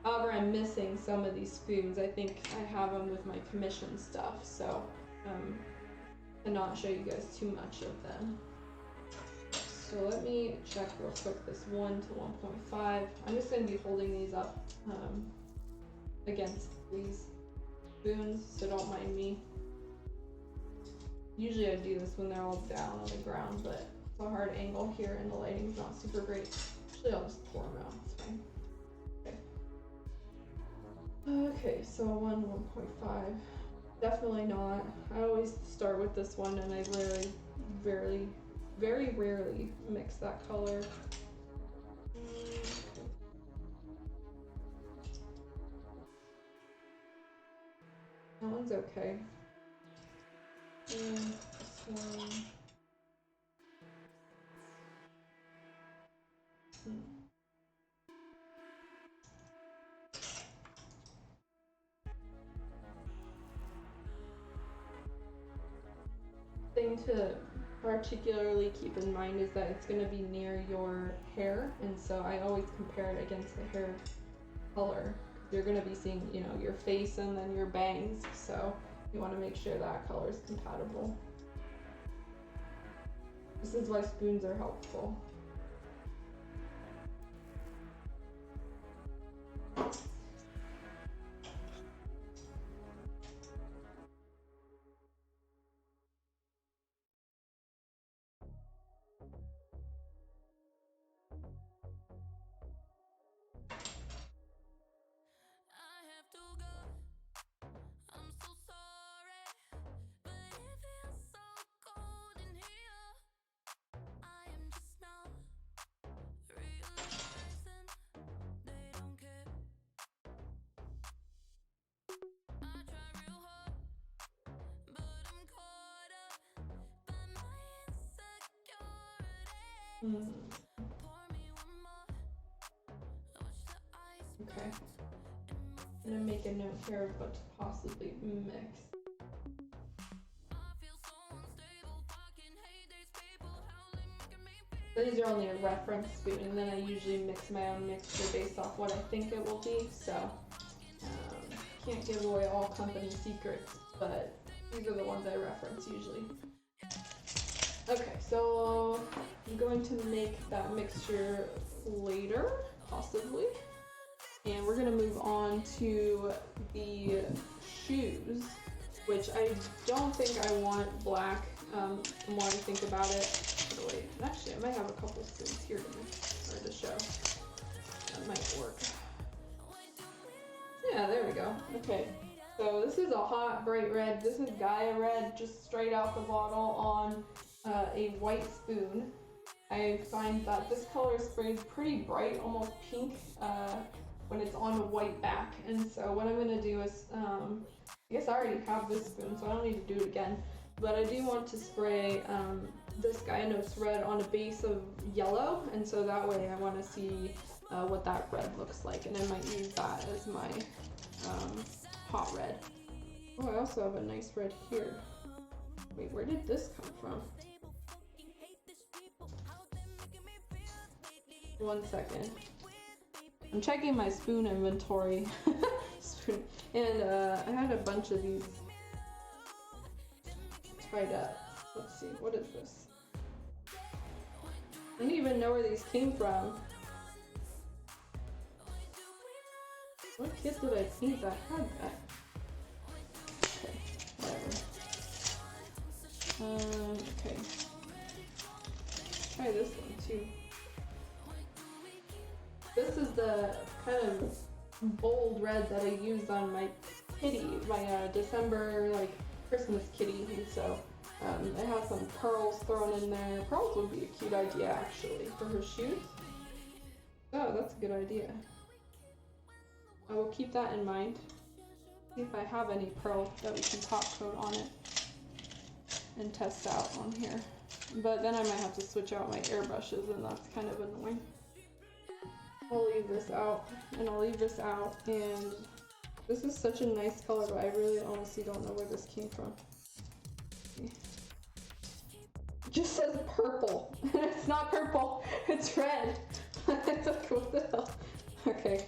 However, I'm missing some of these spoons. I think I have them with my commission stuff, so cannot show you guys too much of them. So let me check real quick this 1 to 1.5. I'm just going to be holding these up against these spoons, so don't mind me. Usually I do this when they're all down on the ground, but it's a hard angle here and the lighting's not super great. Actually, I'll just pour them out, it's fine. Okay, so 1 to 1.5. Definitely not. I always start with this one, and I very rarely mix that color. That one's okay. And this one. Thing to particularly keep in mind is that it's going to be near your hair, and so I always compare it against the hair color. You're going to be seeing, your face and then your bangs, so you want to make sure that color is compatible. This is why spoons are helpful. Okay. I'm gonna make a note here of what to possibly mix. So these are only a reference spoon, and then I usually mix my own mixture based off what I think it will be, so can't give away all company secrets, but these are the ones I reference usually. Okay, so I'm going to make that mixture later, possibly. And we're gonna move on to the shoes, which I don't think I want black. the more I think about it. By the way, actually, I might have a couple spoons here to show. That might work. Yeah, there we go. Okay, so this is a hot, bright red. This is Gaia red, just straight out the bottle on a white spoon. I find that this color sprays pretty bright, almost pink, when it's on a white back. And so what I'm going to do is, I guess I already have this spoon, so I don't need to do it again. But I do want to spray this Gaia Notes red on a base of yellow, and so that way I want to see what that red looks like, and I might use that as my hot red. Oh, I also have a nice red here. Wait, where did this come from? 1 second. I'm checking my spoon inventory. And I had a bunch of these tied up. Let's see, what is this? I don't even know where these came from. What kit did I paint that had that? Okay, whatever. Okay. Try this one too. This is the kind of bold red that I used on my kitty, my December Christmas kitty, and so it has some pearls thrown in there. Pearls would be a cute idea actually for her shoes. Oh, that's a good idea. I will keep that in mind. See if I have any pearl that we can top coat on it and test out on here. But then I might have to switch out my airbrushes, and that's kind of annoying. I'll leave this out, and I'll leave this out, and this is such a nice color, but I really honestly don't know where this came from. It just says purple. It's not purple, it's red. It's like, what the hell? Okay.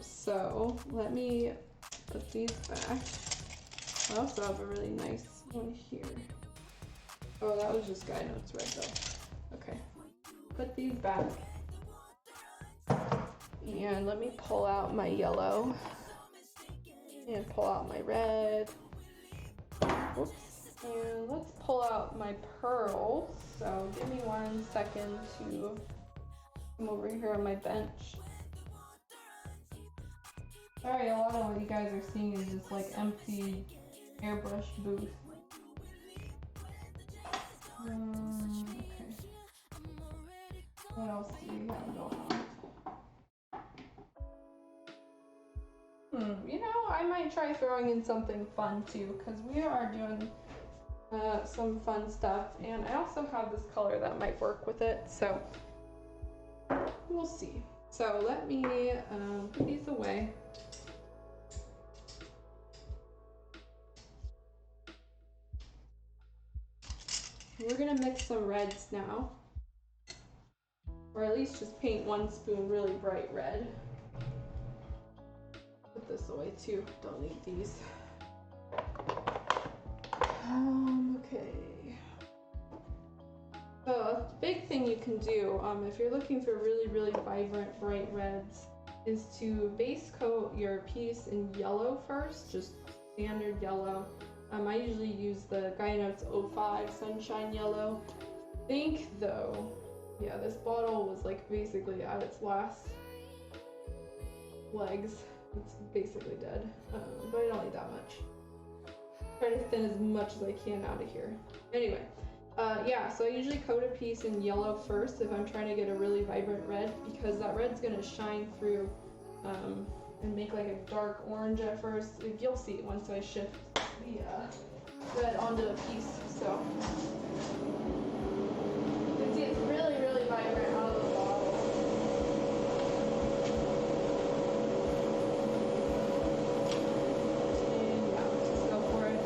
So let me put these back. I also have a really nice one here. Oh, that was just Gaia Notes red though. Okay. Put these back. And let me pull out my yellow. And pull out my red. Oops. And let's pull out my pearls. So give me 1 second to come over here on my bench. Sorry, a lot of what you guys are seeing is just like empty airbrush booth. Okay. What else do we have going on? You know, I might try throwing in something fun too, because we are doing some fun stuff, and I also have this color that might work with it, so we'll see. So let me put these away. We're gonna mix some reds now, or at least just paint 1 spoon really bright red. Put this away too, don't need these. Okay. So a big thing you can do if you're looking for really, really vibrant bright reds is to base coat your piece in yellow first, just standard yellow. I usually use the Gaia Notes 05 Sunshine Yellow. I think though, yeah, this bottle was like basically at its last legs. It's basically dead, but I don't need that much. Try to thin as much as I can out of here. Anyway, yeah, so I usually coat a piece in yellow first if I'm trying to get a really vibrant red, because that red's gonna shine through and make like a dark orange at first. You'll see it once I shift the red onto a piece. So you can see it's really, really vibrant out of the bottle. And yeah, let's just go for it.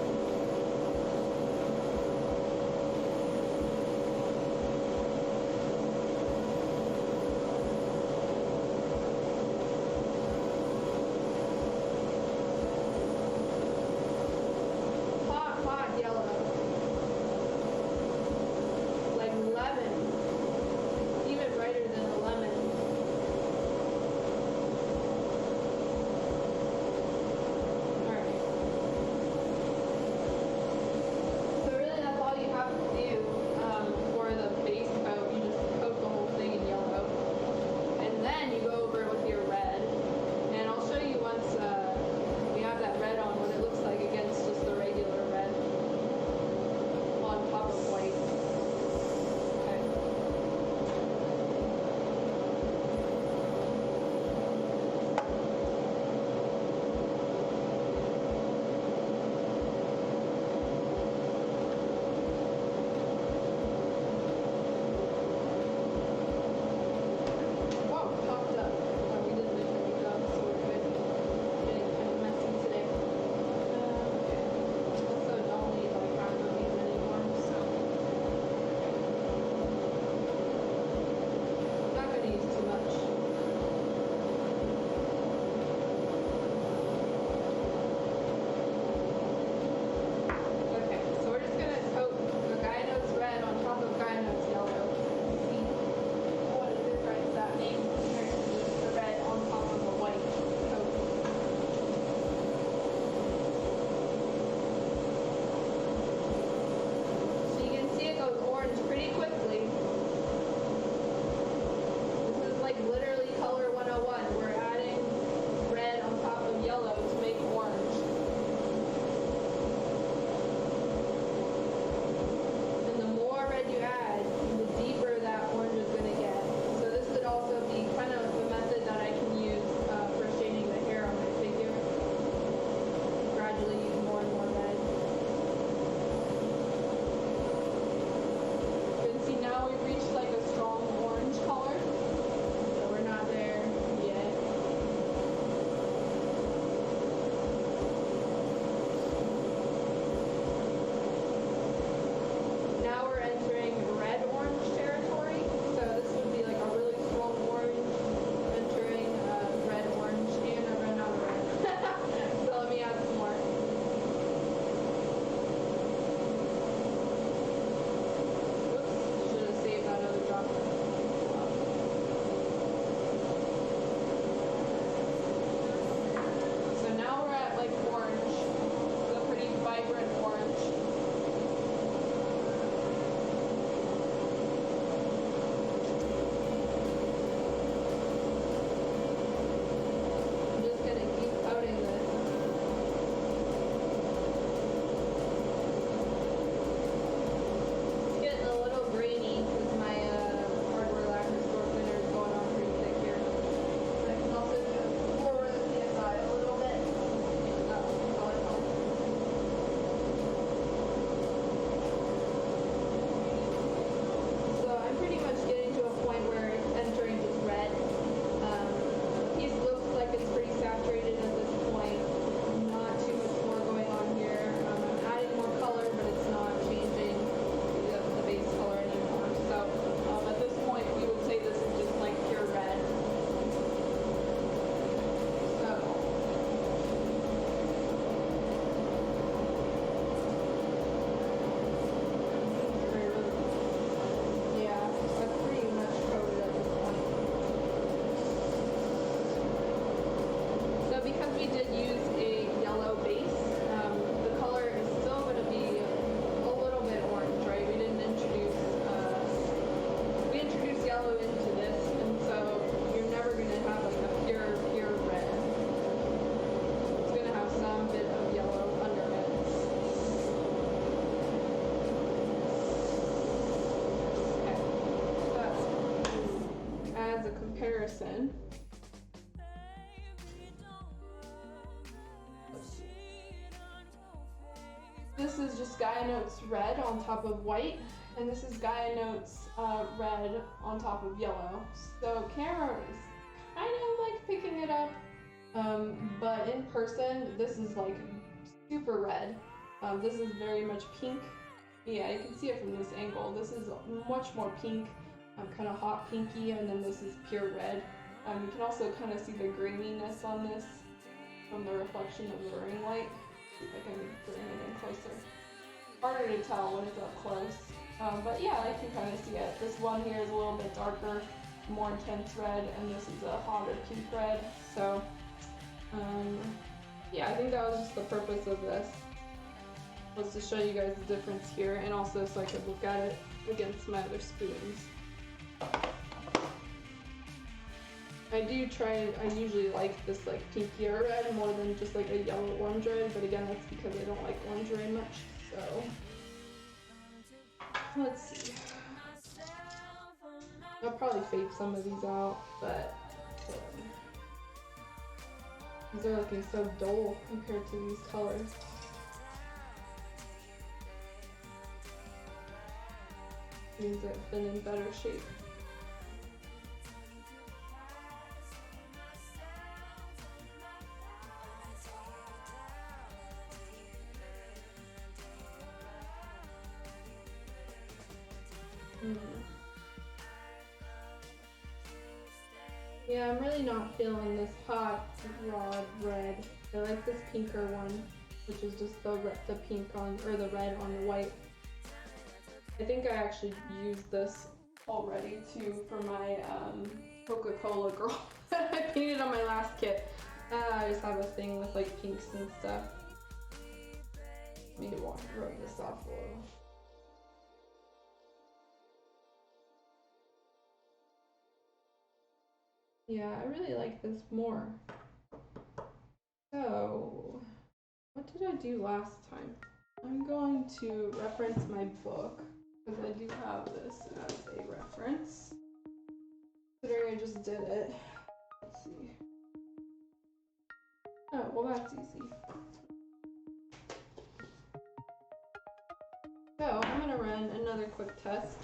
Hot, hot yellow. comparison, this is just Gaia Notes red on top of white, and this is Gaia Notes red on top of yellow. So camera is kind of like picking it up, but in person, this is like super red. This is very much pink. Yeah, you can see it from this angle. This is much more pink, kind of hot pinky, and then this is pure red. You can also kind of see the graininess on this from the reflection of the ring light. See if I can bring it in closer. Harder to tell when it's up close. But yeah, I can kind of see it. This one here is a little bit darker, more intense red, and this is a hotter pink red. So, yeah, I think that was just the purpose of this, was to show you guys the difference here, and also so I could look at it against my other spoons. I usually like this like pinkier red more than just like a yellow orange red, but again, that's because I don't like orange very much, so let's see. I'll probably fade some of these out, but these are looking so dull compared to these colors. These have been in better shape. Yeah, I'm really not feeling this hot, raw red. I like this pinker one, which is just the pink on, or the red on the white. I think I actually used this already too for my Coca-Cola girl that I painted on my last kit. I just have a thing with like pinks and stuff. Maybe rub this off a little. Yeah, I really like this more. So, what did I do last time? I'm going to reference my book, because I do have this as a reference. Considering I just did it. Let's see. Oh, well that's easy. So, I'm going to run another quick test.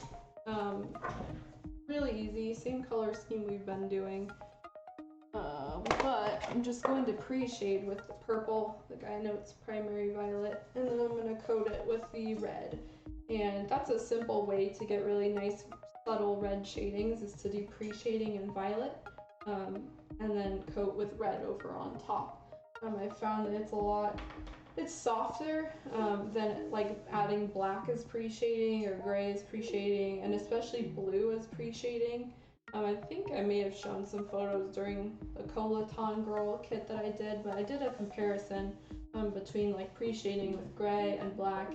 Really easy, same color scheme we've been doing. But I'm just going to pre-shade with the purple, the Gaia Notes Primary Violet, and then I'm going to coat it with the red. And that's a simple way to get really nice subtle red shadings, is to do pre-shading in violet, and then coat with red over on top. I found that it's softer than like adding black as pre-shading or gray as pre-shading, and especially blue as pre-shading. I think I may have shown some photos during the Colaton Girl kit that I did, but I did a comparison between like pre-shading with gray and black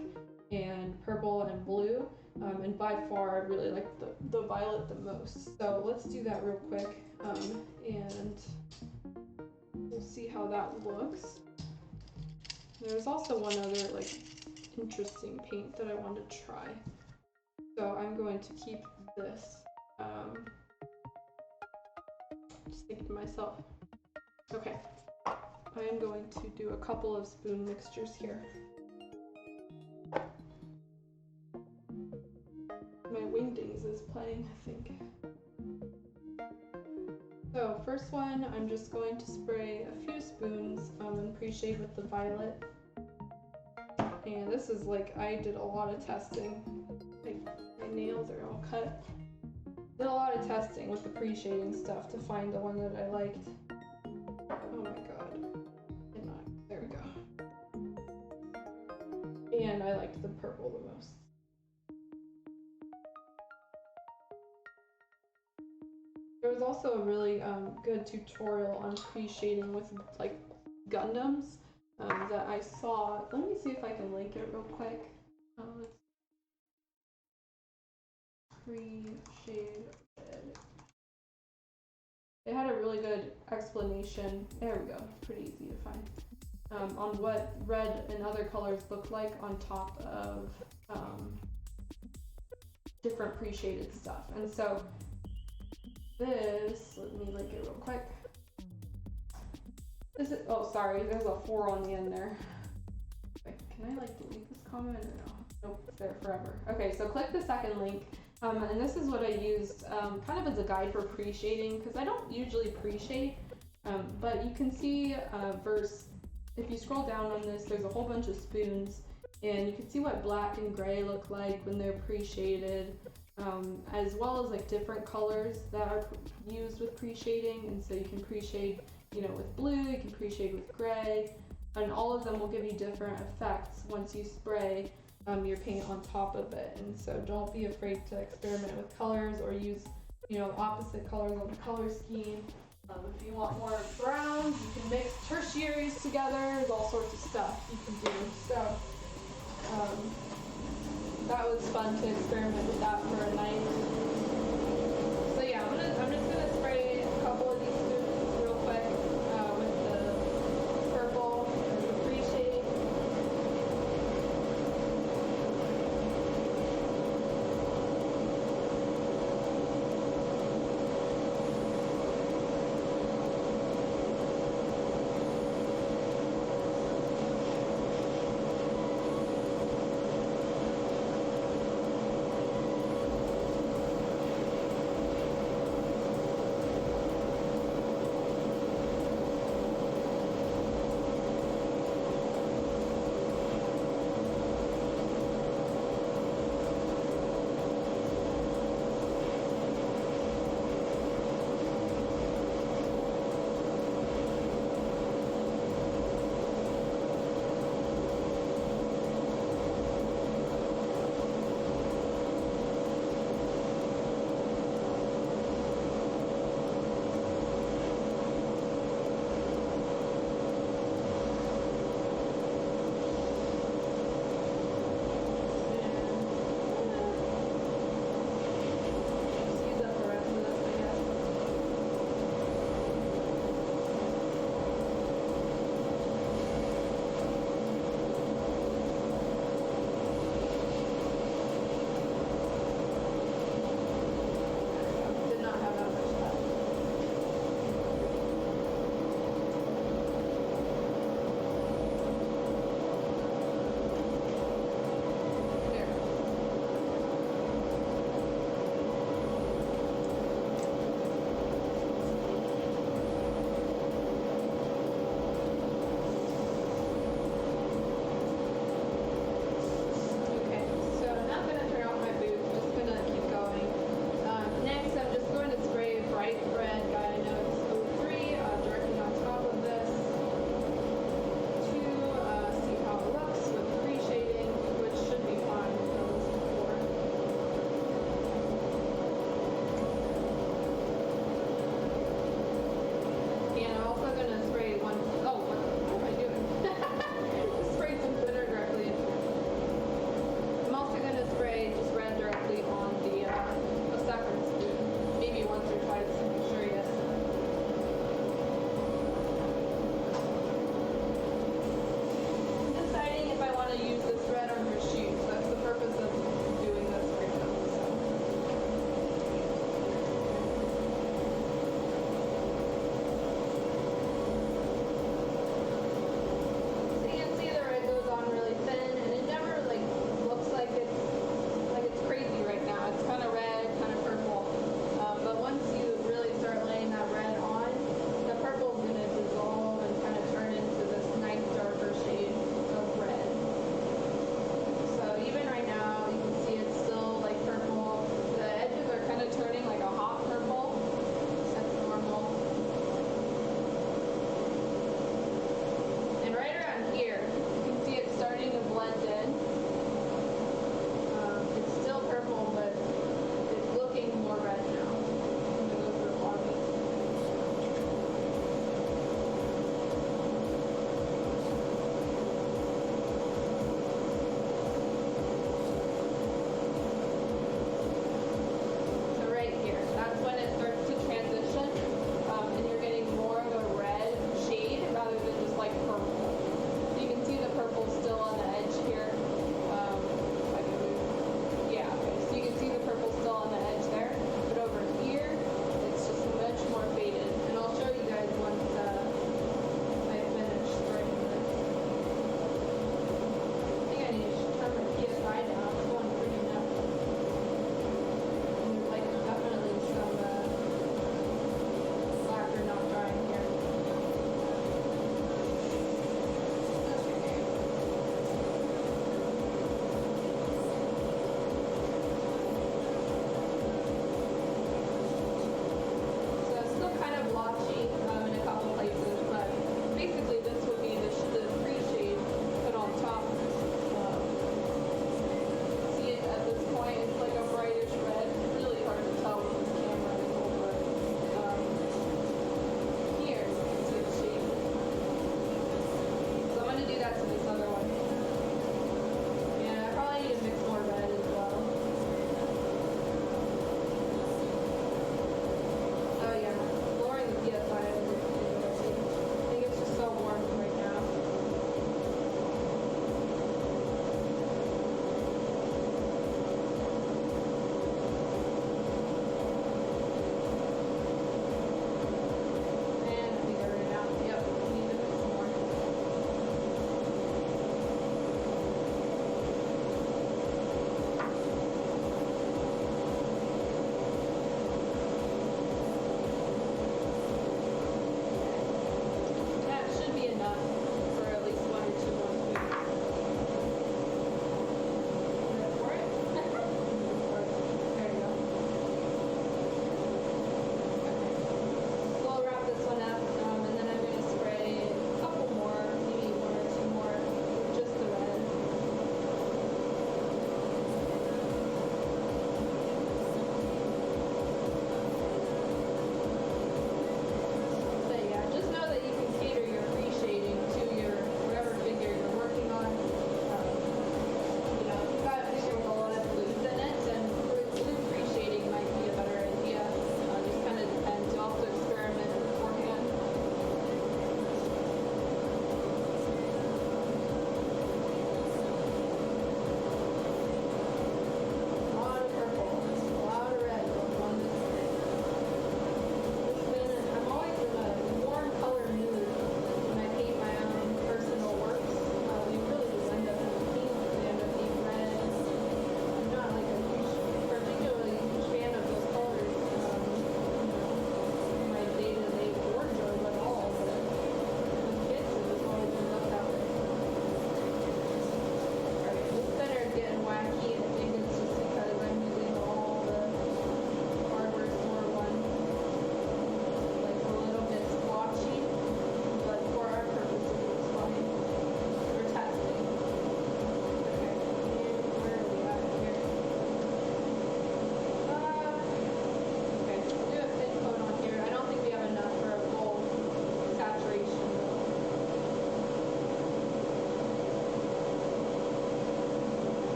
and purple and blue, and by far I really like the violet the most. So let's do that real quick, and we'll see how that looks. There's also one other like interesting paint that I wanted to try. So I'm going to keep this. Just thinking to myself. Okay, I am going to do a couple of spoon mixtures here. My Wingdings is playing, I think. So first one, I'm just going to spray a few spoons and pre-shade with the violet. And this is like, I did a lot of testing. Like, my nails are all cut. Did a lot of testing with the pre-shading stuff to find the one that I liked. Oh my god. There we go. And I liked the purple the most. There was also a really good tutorial on pre-shading with like Gundams that I saw. Let me see if I can link it real quick. Pre-shade red. They had a really good explanation. There we go. Pretty easy to find. On what red and other colors look like on top of different pre-shaded stuff. And so this, let me link it real quick. This is, oh sorry, there's a 4 on the end there. Wait, can I like delete this comment or no? Nope, it's there forever. Okay, so click the second link. And this is what I used kind of as a guide for pre-shading, because I don't usually pre-shade, but you can see if you scroll down on this, there's a whole bunch of spoons, and you can see what black and gray look like when they're pre-shaded, as well as like different colors that are used with pre-shading. And so you can pre-shade, you know, with blue, you can pre-shade with gray, and all of them will give you different effects once you spray your paint on top of it. And so don't be afraid to experiment with colors or use, you know, opposite colors on the color scheme. If you want more browns, you can mix tertiaries together. There's all sorts of stuff you can do. So that was fun to experiment with that for a night. So yeah, I'm just gonna spray a couple of these spoons real quick with the purple as a pre-shade.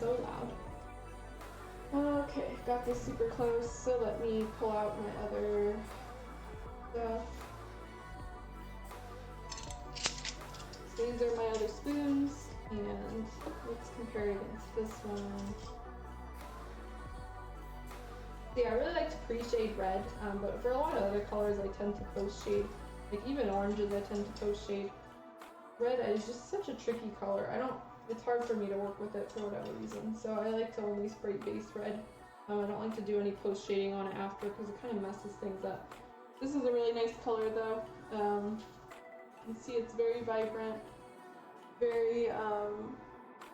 so loud. Okay, got this super close, so let me pull out my other stuff. So these are my other spoons, and let's compare against this one. See, I really like to pre-shade red, but for a lot of other colors I tend to post-shade. Like even oranges I tend to post-shade. Red is just such a tricky color. It's hard for me to work with it for whatever reason. So I like to only spray base red. I don't like to do any post-shading on it after because it kind of messes things up. This is a really nice color though. You can see it's very vibrant. Very,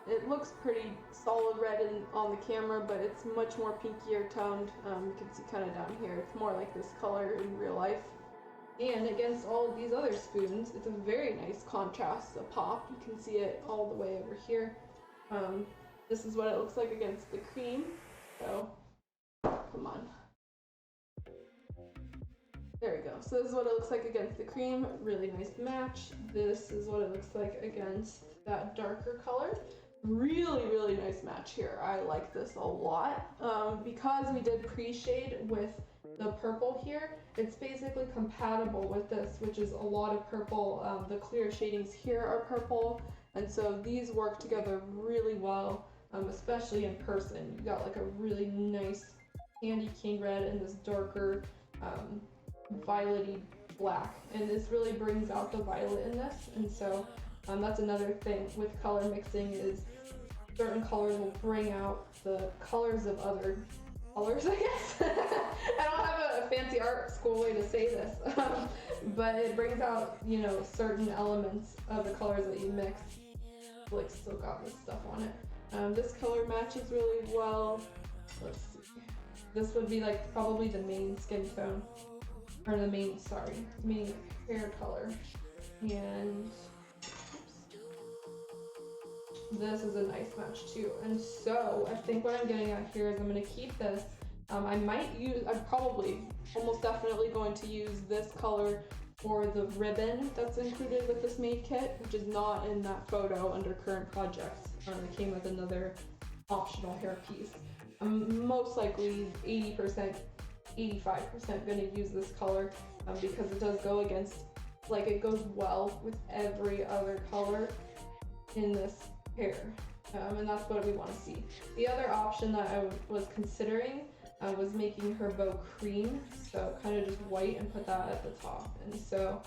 it looks pretty solid red on the camera, but it's much more pinkier toned. You can see kind of down here, it's more like this color in real life. And against all of these other spoons, it's a very nice contrast, a pop. You can see it all the way over here. This is what it looks like against the cream. So, come on. There we go. So this is what it looks like against the cream. Really nice match. This is what it looks like against that darker color. Really, really nice match here. I like this a lot. Because we did pre-shade with the purple here, it's basically compatible with this, which is a lot of purple. The clear shadings here are purple, and so these work together really well, especially in person. You got like a really nice candy cane red and this darker violety black, and this really brings out the violet in this. And so that's another thing with color mixing, is certain colors will bring out the colors of other colors, I guess. I don't have a fancy art school way to say this, but it brings out, you know, certain elements of the colors that you mix. Like, still got this stuff on it. This color matches really well. Let's see. This would be like probably the main skin tone, or the main hair color. And this is a nice match too. And so I think what I'm getting at here is I'm going to keep this. I'm probably almost definitely going to use this color for the ribbon that's included with this Maid kit, which is not in that photo under current projects. It came with another optional hair piece. I'm most likely 80%, 85% going to use this color because it does go against, like, it goes well with every other color in this hair, and that's what we want to see. The other option that I was considering was making her bow cream, so kind of just white and put that at the top. And so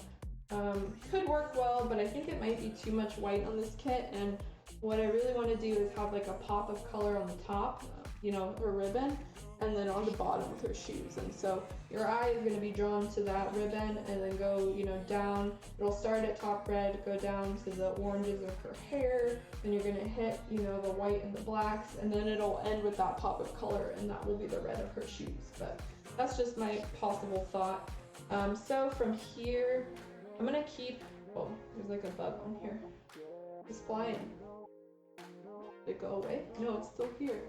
could work well, but I think it might be too much white on this kit, and what I really want to do is have like a pop of color on the top, you know, her ribbon, and then on the bottom with her shoes. And so your eye is going to be drawn to that ribbon and then go, you know, down. It'll start at top red, go down to the oranges of her hair, then you're going to hit, you know, the white and the blacks, and then it'll end with that pop of color, and that will be the red of her shoes. But that's just my possible thought. So from here, I'm going to keep, oh, there's like a bug on here. It's flying. Did it go away? No, it's still here.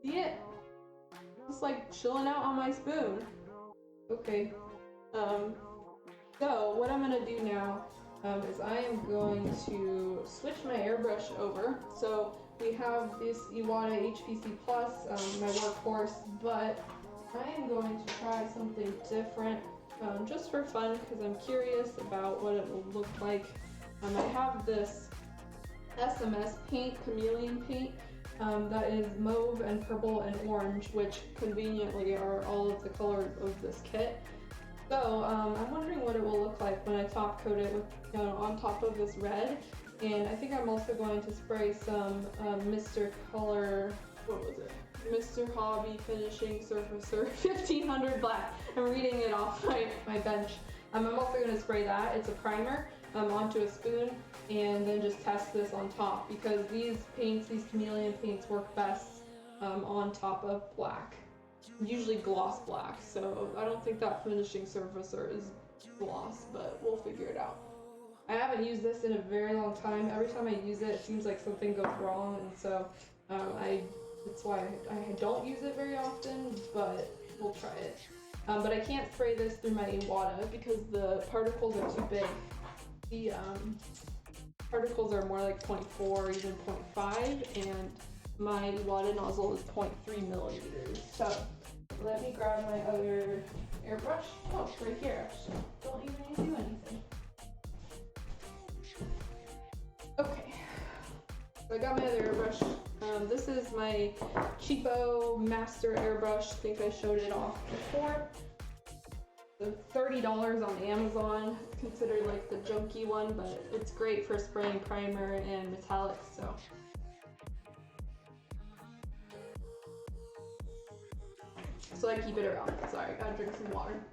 See it? Just like chilling out on my spoon. Okay. So what I'm gonna do now is I am going to switch my airbrush over. So we have this Iwata HPC Plus, my workhorse, but I am going to try something different just for fun because I'm curious about what it will look like. I have this SMS paint, chameleon paint, that is mauve and purple and orange, which conveniently are all of the colors of this kit. So I'm wondering what it will look like when I top coat it with, you know, on top of this red. And I think I'm also going to spray some Mr. Color, what was it? Mr. Hobby Finishing Surfacer 1500 Black. I'm reading it off my bench. I'm also going to spray that. It's a primer onto a spoon, and then just test this on top, because these paints, these chameleon paints, work best on top of black, usually gloss black. So I don't think that finishing surfacer is gloss, but we'll figure it out. I haven't used this in a very long time. Every time I use it, it seems like something goes wrong, and so that's why I don't use it very often, but we'll try it. But I can't spray this through my Iwata because the particles are too big. particles are more like 0.4 or even 0.5, and my water nozzle is 0.3 millimeters. So let me grab my other airbrush. Oh, it's right here actually. Don't even need to do anything. Okay, so I got my other airbrush. This is my cheapo master airbrush. I think I showed it off before. So $30 on Amazon. It's considered like the junky one, but it's great for spraying primer and metallics. So I keep it around. Sorry, gotta drink some water.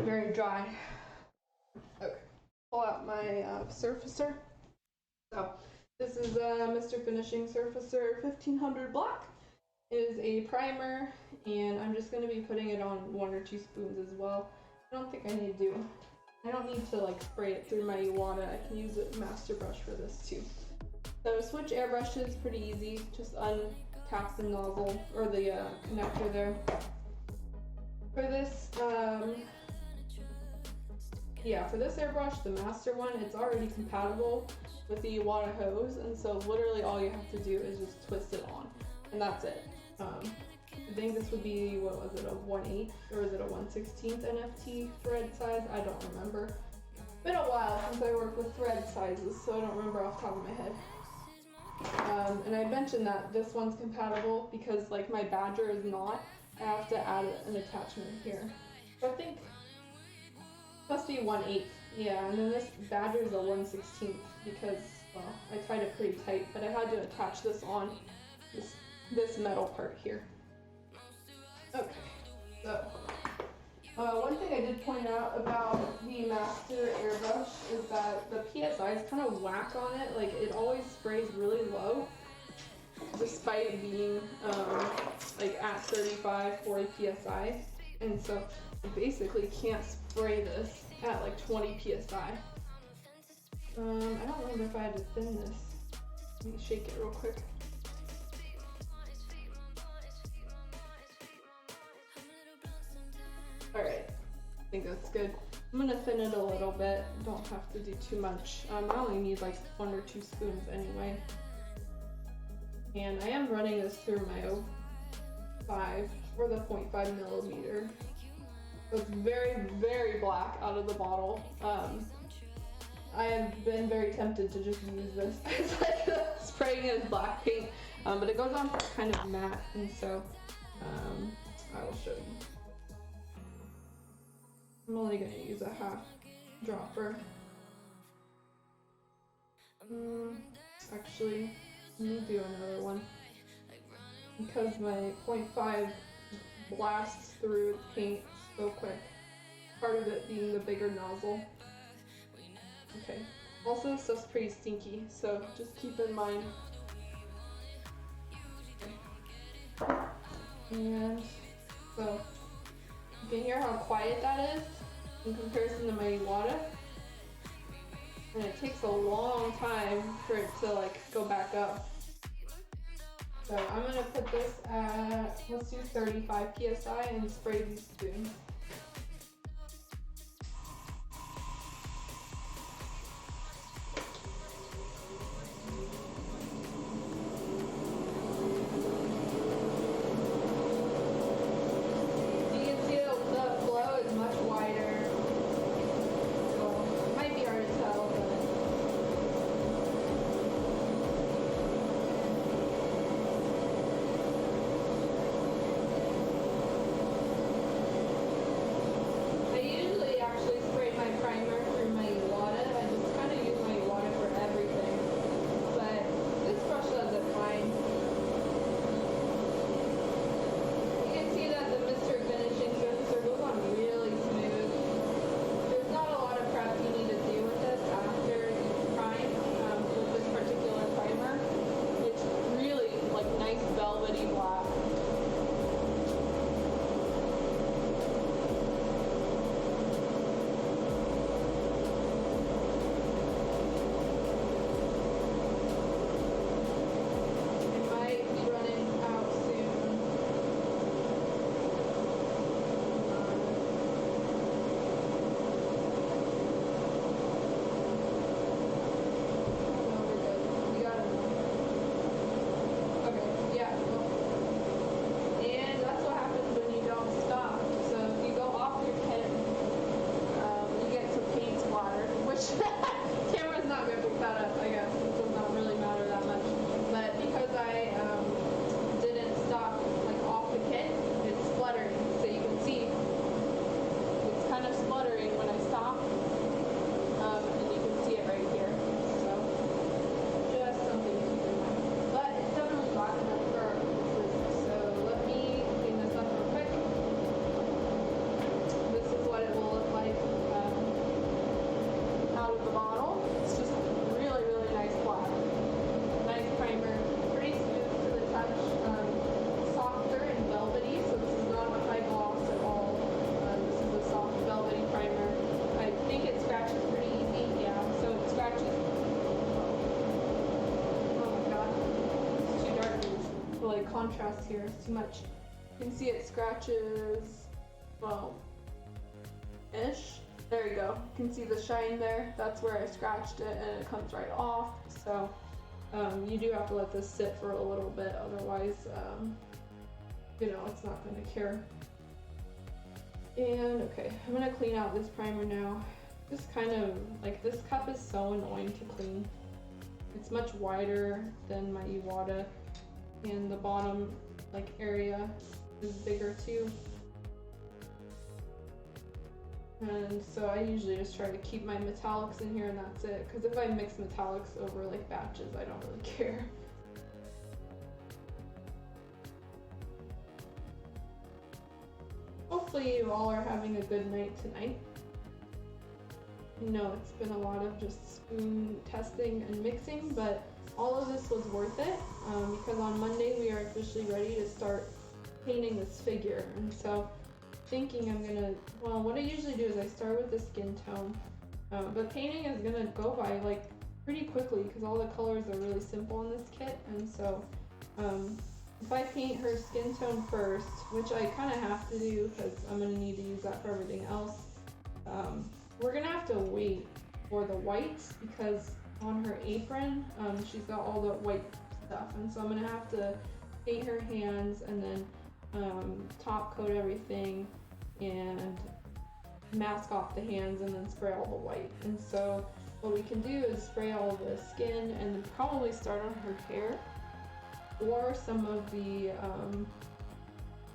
Very dry. Okay, pull out my surfacer. So this is Mr. Finishing Surfacer 1500 Black. It is a primer, and I'm just going to be putting it on 1 or 2 spoons as well. I don't think I need to like spray it through my Iwata. I can use a master brush for this too. So switch airbrushes, pretty easy. Just untap the nozzle or the connector there. For this, for this airbrush, the master one, it's already compatible with the Iwata hose, and so literally all you have to do is just twist it on, and that's it. I think this would be, what was it, a 1/8 or is it a 1/16 NFT thread size? I don't remember. It's been a while since I worked with thread sizes, so I don't remember off the top of my head. And I mentioned that this one's compatible because like my Badger is not. I have to add an attachment here. So I think it must be 1/8. Yeah, and then this Badger is a 1/16 because, well, I tied it pretty tight, but I had to attach this on this metal part here. Okay, so one thing I did point out about the master airbrush is that the PSI is kind of whack on it. Like, it always sprays really low, despite it being like at 35, 40 PSI. And so I basically can't spray this at like 20 PSI. I don't remember if I had to thin this. Let me shake it real quick. Alright, I think that's good. I'm gonna thin it a little bit. Don't have to do too much. I only need like 1 or 2 spoons anyway. And I am running this through my 0.5 or the 0.5 millimeter. So it's very, very black out of the bottle. I have been very tempted to just use this as like spraying it as black paint, but it goes on kind of matte, and so I will show you. I'm only going to use a half dropper. Actually, let me do another one because my 0.5 blasts through paint so quick. Part of it being the bigger nozzle. Okay. Also, this stuff's pretty stinky, so just keep in mind. Okay. And so you can hear how quiet that is in comparison to my Iwata. And it takes a long time for it to like go back up. So I'm gonna put this at, let's do 35 PSI and spray these spoons. contrast here. It's too much. You can see it scratches, well, ish. There you go. You can see the shine there. That's where I scratched it and it comes right off. So you do have to let this sit for a little bit, otherwise, you know, it's not going to cure. And okay, I'm going to clean out this primer now. Just kind of, like, this cup is so annoying to clean. It's much wider than my Iwata, and the bottom, like, area is bigger too. And so I usually just try to keep my metallics in here and that's it, because if I mix metallics over like batches, I don't really care. Hopefully you all are having a good night tonight. No, it's been a lot of just spoon testing and mixing, but all of this was worth it because on Monday we are officially ready to start painting this figure. And so thinking I'm gonna, well, what I usually do is I start with the skin tone, but painting is gonna go by like pretty quickly because all the colors are really simple in this kit. And so if I paint her skin tone first, which I kind of have to do because I'm gonna need to use that for everything else, we're gonna have to wait for the whites because on her apron she's got all the white stuff, and so I'm gonna have to paint her hands and then top coat everything and mask off the hands and then spray all the white. And so what we can do is spray all the skin and then probably start on her hair or some of the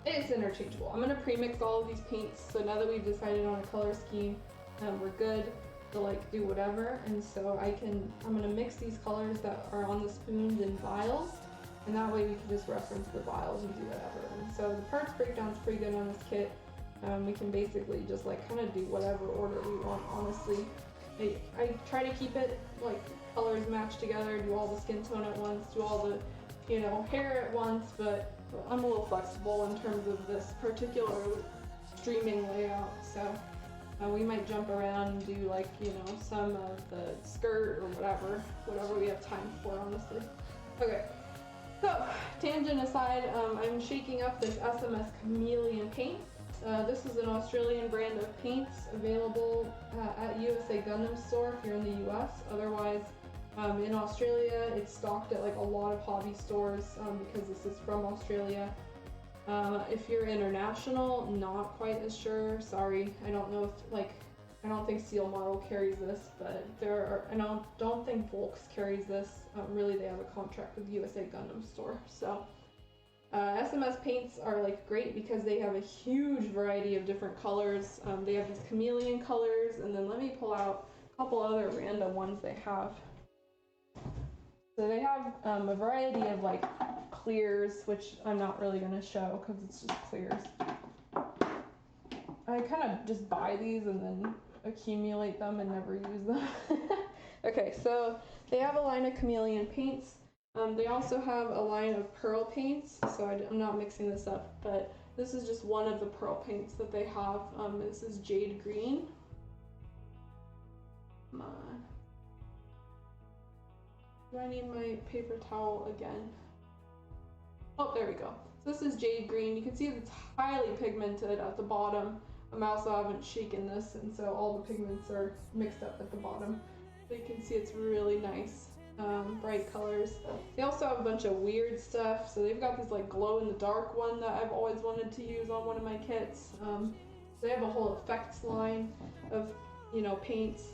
it's interchangeable. I'm gonna pre-mix all of these paints, so now that we've decided on a color scheme, we're good to like do whatever. And so I'm gonna mix these colors that are on the spoons in vials, and that way we can just reference the vials and do whatever. And so the parts breakdown's pretty good on this kit. We can basically just like kind of do whatever order we want, honestly. I try to keep it like colors match together, do all the skin tone at once, do all the, you know, hair at once, but I'm a little flexible in terms of this particular streaming layout. So we might jump around and do like, you know, some of the skirt or whatever we have time for, honestly. Okay, so tangent aside, I'm shaking up this SMS Chameleon paint. This is an Australian brand of paints available at USA Gundam store if you're in the US. Otherwise, in Australia, it's stocked at like a lot of hobby stores because this is from Australia. If you're international, not quite as sure. Sorry, I don't know if I don't think Seal Model carries this, but I don't think Volks carries this. Really, they have a contract with USA Gundam store. So SMS paints are like great because they have a huge variety of different colors. They have these chameleon colors, and then let me pull out a couple other random ones they have. So they have a variety of like clears, which I'm not really going to show because it's just clears. I kind of just buy these and then accumulate them and never use them. Okay, so they have a line of chameleon paints. They also have a line of pearl paints, so I'm not mixing this up, but this is just one of the pearl paints that they have. This is jade green. Come on. Do I need my paper towel again? Oh, there we go. So this is jade green. You can see it's highly pigmented at the bottom. I also haven't shaken this, and so all the pigments are mixed up at the bottom. So you can see it's really nice, bright colors. They also have a bunch of weird stuff. So they've got this like glow-in-the-dark one that I've always wanted to use on one of my kits. So they have a whole effects line of, you know, paints.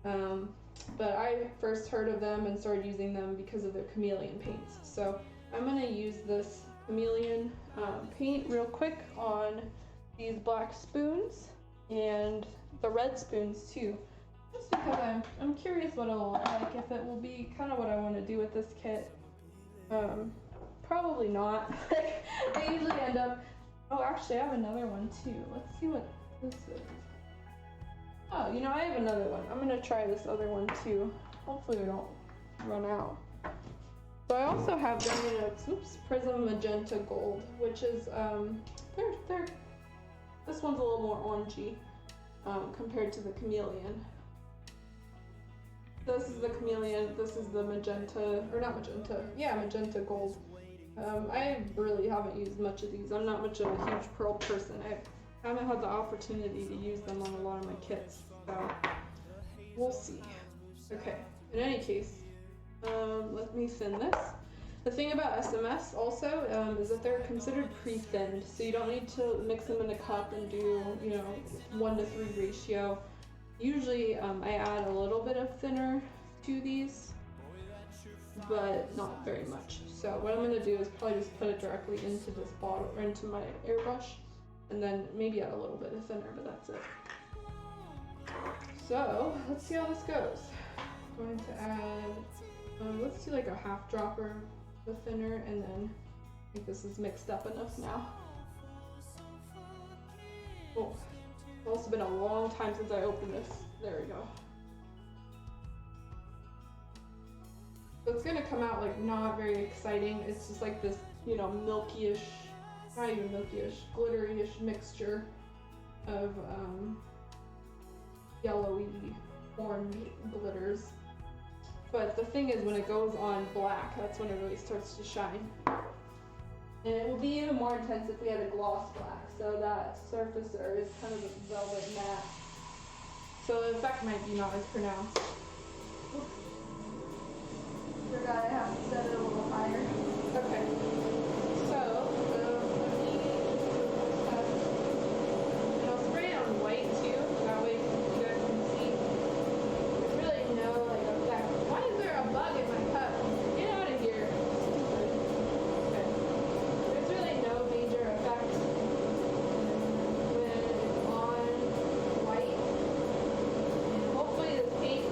But I first heard of them and started using them because of their chameleon paints. So I'm going to use this chameleon paint real quick on these black spoons and the red spoons too. Just because I'm curious what it'll look like, if it will be kind of what I want to do with this kit. Probably not. I usually end up... Oh, actually I have another one too. Let's see what this is. Oh, you know, I have another one. I'm gonna try this other one too. Hopefully we don't run out. So I also have them in a Prism Magenta Gold, which is this one's a little more orangey compared to the chameleon. This is the chameleon. This is the magenta, or not magenta. Yeah, magenta gold. I really haven't used much of these. I'm not much of a huge pearl person. I haven't had the opportunity to use them on a lot of my kits, so we'll see. Okay, in any case, let me thin this. The thing about SMS also is that they're considered pre-thinned, so you don't need to mix them in a cup and do, 1-to-3 ratio. Usually I add a little bit of thinner to these, but not very much. So what I'm going to do is probably just put it directly into this bottle, or into my airbrush, and then maybe add a little bit of thinner, but that's it. So let's see how this goes. I'm going to add, let's do like a half dropper of thinner, and then I think this is mixed up enough now. Oh, it's also been a long time since I opened this. There we go. So it's gonna come out like not very exciting. It's just like this, milky-ish, not even milky-ish, glittery-ish mixture of yellowy orange glitters. But the thing is, when it goes on black, that's when it really starts to shine. And it will be even more intense if we had a gloss black. So that surfacer is kind of a velvet matte. So the effect might be not as pronounced. Oops. Forgot I have to set it a little higher. Okay. So, and I'll spray it on white too. That way you guys can see. There's really no effect. Why is there a bug in my cup? Get out of here. Okay. There's really no major effect when it's on white. And hopefully this paint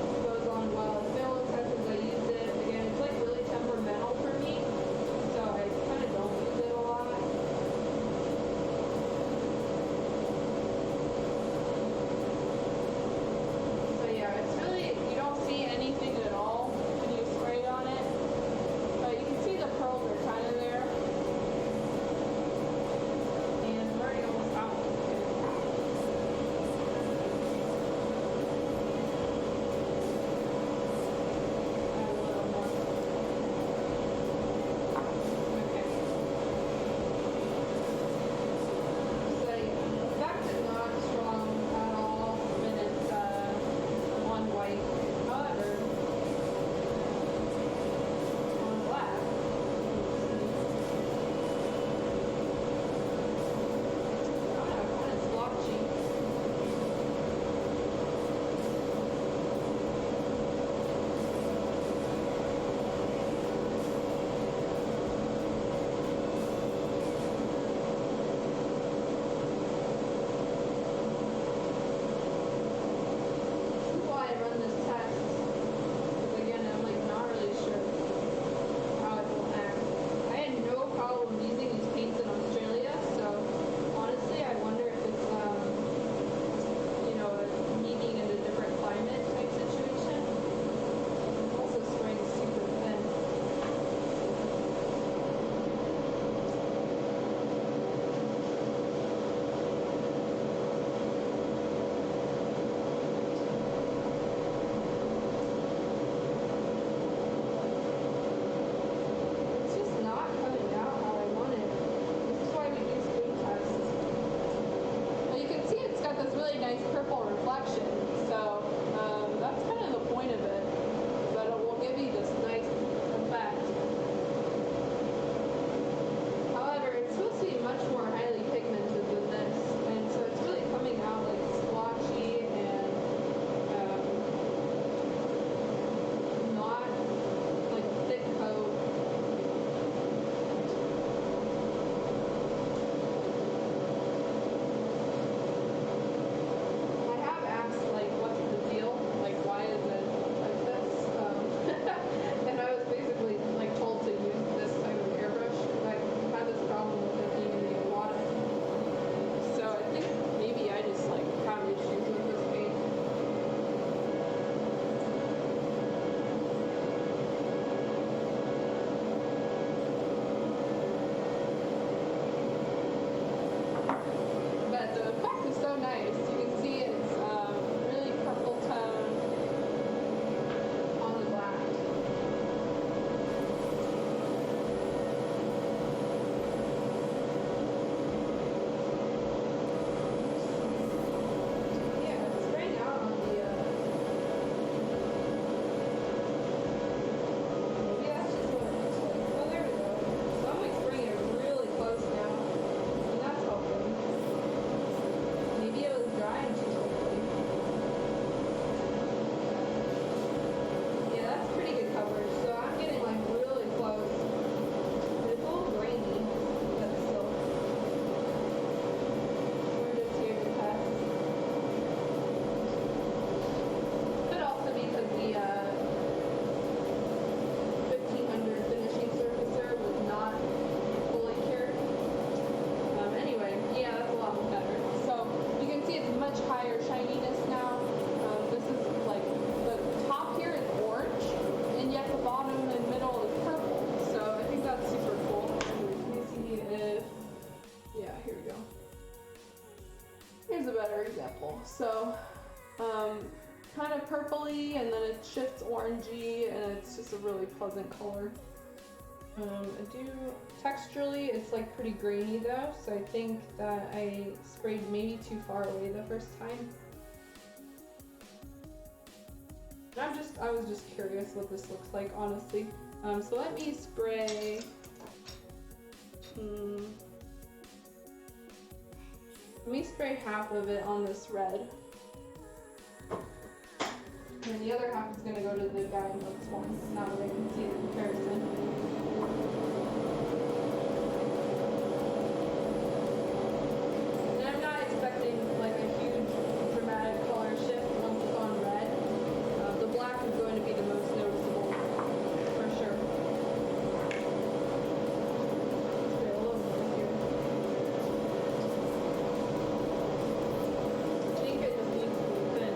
So kind of purpley, and then it shifts orangey, and it's just a really pleasant color. Texturally, it's like pretty grainy though, so I think that I sprayed maybe too far away the first time. I was just curious what this looks like, honestly. So let me spray. Let me spray half of it on this red. And the other half is gonna go to the guy in the one. That way I can see the comparison. And I'm not expecting like a huge dramatic color shift once it's on red. The black is going to be the most noticeable, for sure. Spray a little more here. I think it just needs to be thin.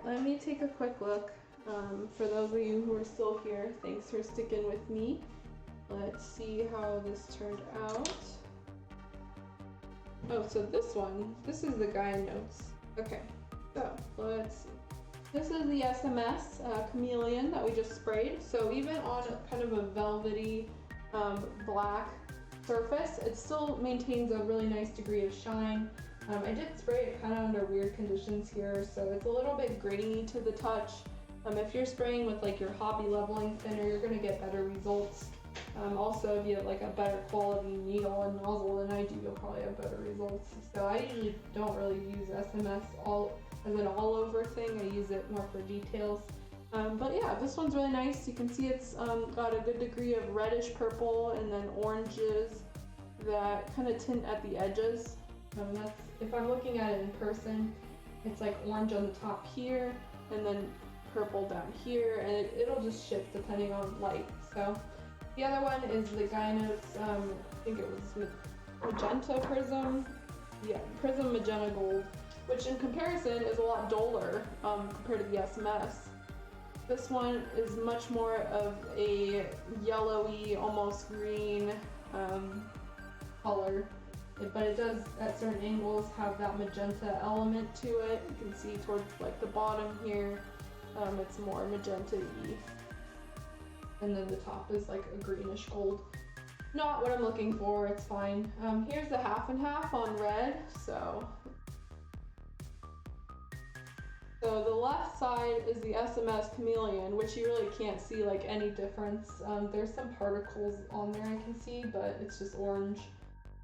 let me take a quick look. For those of you who are still here, thanks for sticking with me. Let's see how this turned out. Oh, so this is the guide notes. Okay, so let's see. This is the SMS Chameleon that we just sprayed. So even on kind of a velvety black surface, it still maintains a really nice degree of shine. I did spray it kind of under weird conditions here, so it's a little bit grainy to the touch. If you're spraying with like your hobby leveling thinner, you're gonna get better results. Also, if you have like a better quality needle and nozzle than I do, you'll probably have better results. So I usually don't really use SMS as an all-over thing. I use it more for details. But yeah, this one's really nice. You can see it's got a good degree of reddish purple and then oranges that kind of tint at the edges. That's, if I'm looking at it in person, it's like orange on the top here and then purple down here, and it'll just shift depending on light. So the other one is the Guy Notes, I think it was Magenta Prism. Yeah, Prism Magenta Gold, which in comparison is a lot duller compared to the SMS. This one is much more of a yellowy, almost green color, but it does at certain angles have that magenta element to it. You can see towards like the bottom here, it's more magenta-y. And then the top is like a greenish gold. Not what I'm looking for, it's fine. Here's the half and half on red. So the left side is the SMS Chameleon, which you really can't see like any difference. There's some particles on there I can see, but it's just orange.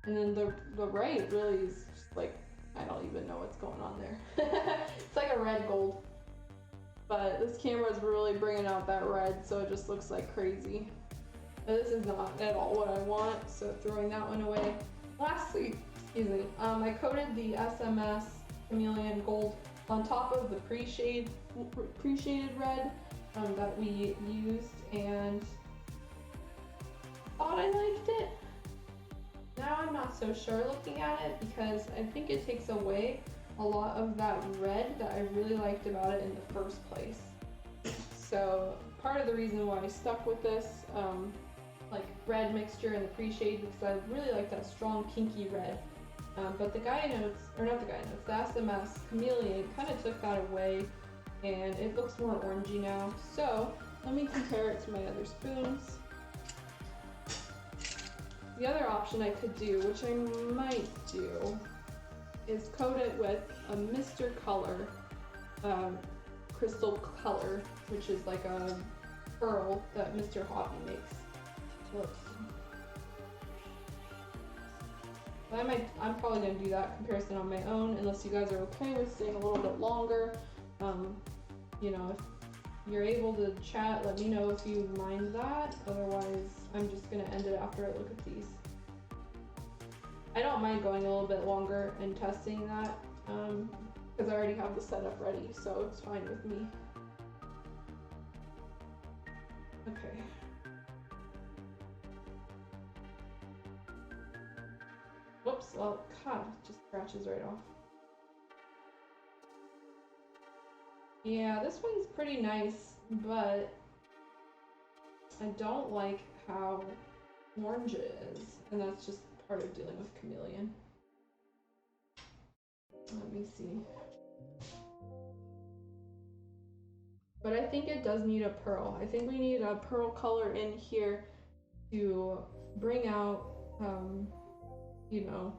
And then the right really is just like, I don't even know what's going on there. It's like a red gold. But this camera is really bringing out that red, so it just looks like crazy. But this is not at all what I want, so throwing that one away. Lastly, excuse me, I coated the SMS Chameleon Gold on top of the pre-shaded red that we used, and thought I liked it. Now I'm not so sure looking at it, because I think it takes away a lot of that red that I really liked about it in the first place. So part of the reason why I stuck with this like red mixture in the pre-shade, because I really like that strong pinky red. But the Guy Notes, or not the Guy Notes, the SMS Chameleon kind of took that away, and it looks more orangey now. So let me compare it to my other spoons. The other option I could do, which I might do, is coat it with a Mr. Color crystal color, which is like a pearl that Mr. Hobby makes. Whoops. I'm probably going to do that comparison on my own, unless you guys are okay with staying a little bit longer. You know, if you're able to chat, let me know if you mind that. Otherwise, I'm just going to end it after I look at these. I don't mind going a little bit longer and testing that, because I already have the setup ready, so it's fine with me. Okay. Whoops, well, God, it just scratches right off. Yeah, this one's pretty nice, but I don't like how orange it is, and that's just part of dealing with Chameleon. Let me see. But I think it does need a pearl. I think we need a pearl color in here to bring out, you know,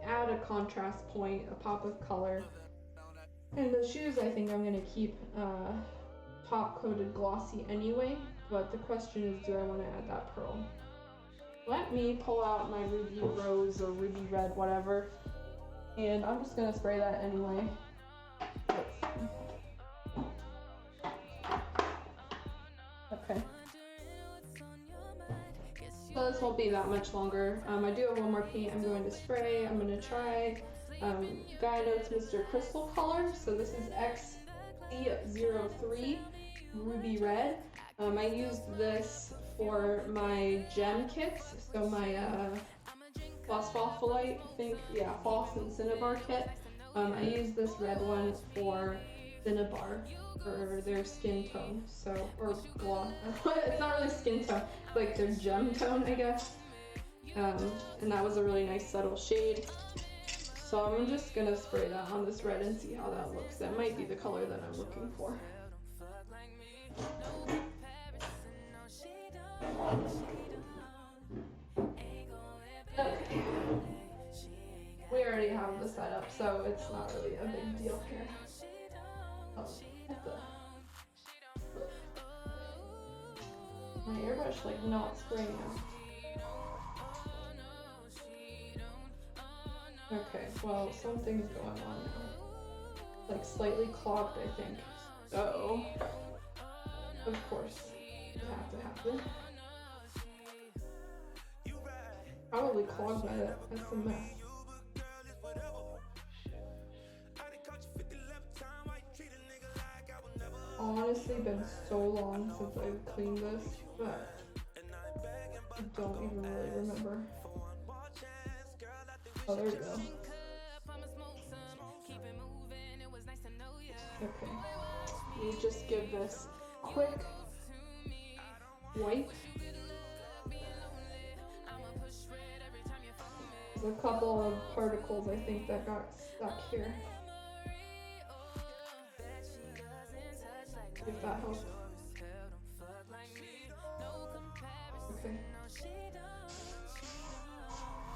add a contrast point, a pop of color. And the shoes, I think I'm going to keep top coated glossy anyway, but the question is, do I want to add that pearl? Let me pull out my ruby rose or ruby red, whatever, and I'm just going to spray that anyway. Okay. So this won't be that much longer. I do have one more paint I'm going to spray. I'm going to try Guy Notes Mr. Crystal Color. So this is XC03 Ruby Red. I used this for my gem kits. So my Phospholite, I think, yeah, Phos and Cinnabar kit. I use this red one for Cinnabar for their skin tone, so, or gloss. It's not really skin tone, like their gem tone, I guess. And that was a really nice subtle shade. So I'm just gonna spray that on this red and see how that looks. That might be the color that I'm looking for. Okay. We already have the setup, so it's not really a big deal here. Oh, my airbrush like not spraying out. Okay, well, something's going on now. Like slightly clogged, I think. So, of course, it had to happen. Probably clogged by that. That's a mess. Honestly, been so long since I've cleaned this, but I don't even really remember. Oh, there we go. Okay, you just give this quick wipe. There's a couple of particles I think that got stuck here. If that helps. Okay.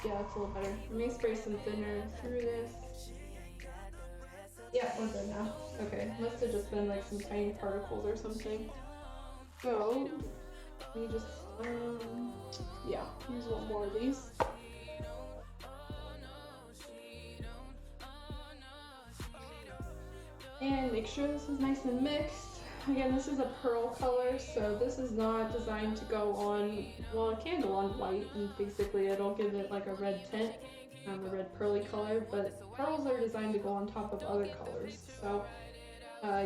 Yeah, it's a little better. Let me spray some thinner through this. Yeah, we're good now. Okay, must have just been like some tiny particles or something. So, let me just, yeah, use one more of these. And make sure this is nice and mixed. Again, this is a pearl color, so this is not designed to go on, well, it can go on white, and basically it'll give it like a red tint, a red pearly color, but pearls are designed to go on top of other colors. So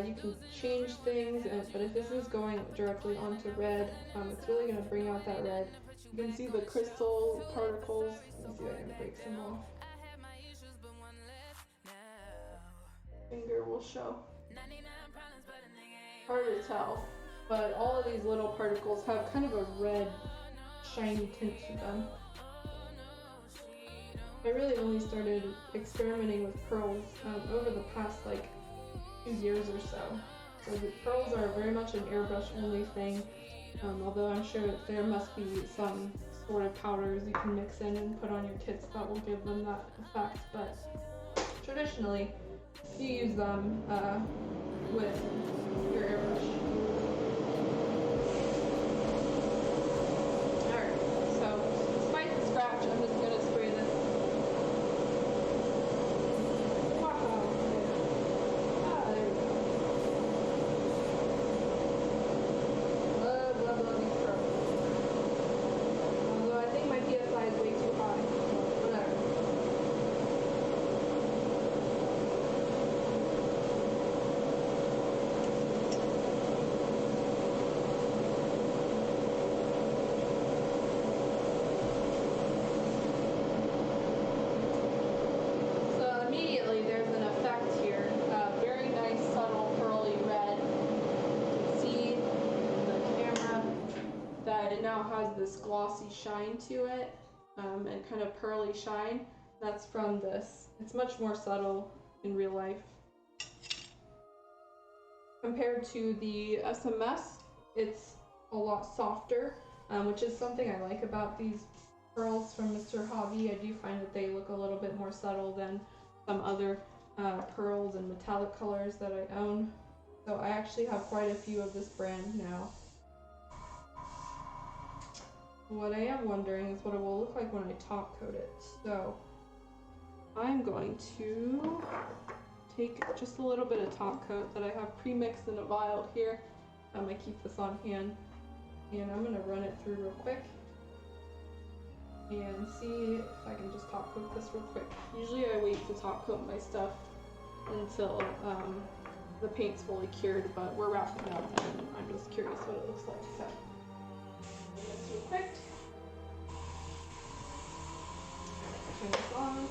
you can change things, but if this is going directly onto red, it's really going to bring out that red. You can see the crystal particles. Let me see if I can break some off. Finger will show. Hard to tell, but all of these little particles have kind of a red, shiny tint to them. I really only started experimenting with pearls over the past like 2 years or so. So the pearls are very much an airbrush only thing, although I'm sure that there must be some sort of powders you can mix in and put on your kits that will give them that effect, but traditionally you use them with your airbrush. Alright, so despite the scratch, I'm just going to spray this. Wow. Ah, there we go. Love these pearls. Although I think my PSI is way too high, so whatever. It now has this glossy shine to it, and kind of pearly shine. That's from this. It's much more subtle in real life. Compared to the SMS, it's a lot softer, which is something I like about these pearls from Mr. Hobby. I do find that they look a little bit more subtle than some other pearls and metallic colors that I own. So I actually have quite a few of this brand now. What I am wondering is what it will look like when I top coat it. So I'm going to take just a little bit of top coat that I have pre-mixed in a vial here. I keep this on hand, and I'm gonna run it through real quick and see if I can just top coat this real quick. Usually I wait to top coat my stuff until the paint's fully cured, but we're wrapping up and I'm just curious what it looks like. So real quick. Turn this on.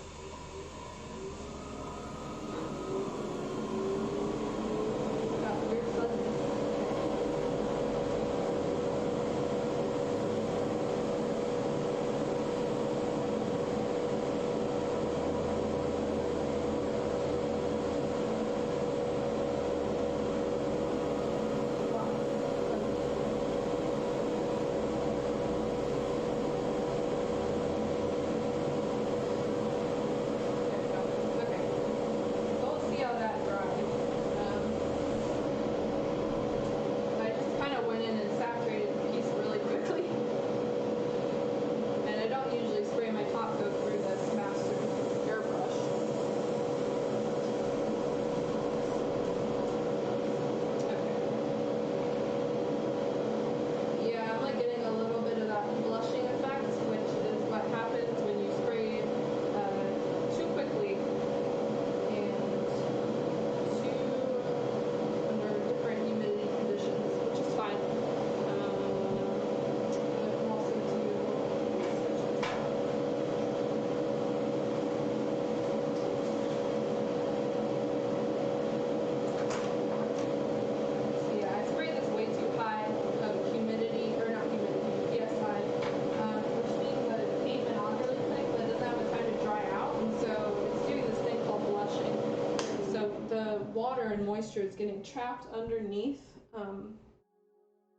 moisture is getting trapped underneath,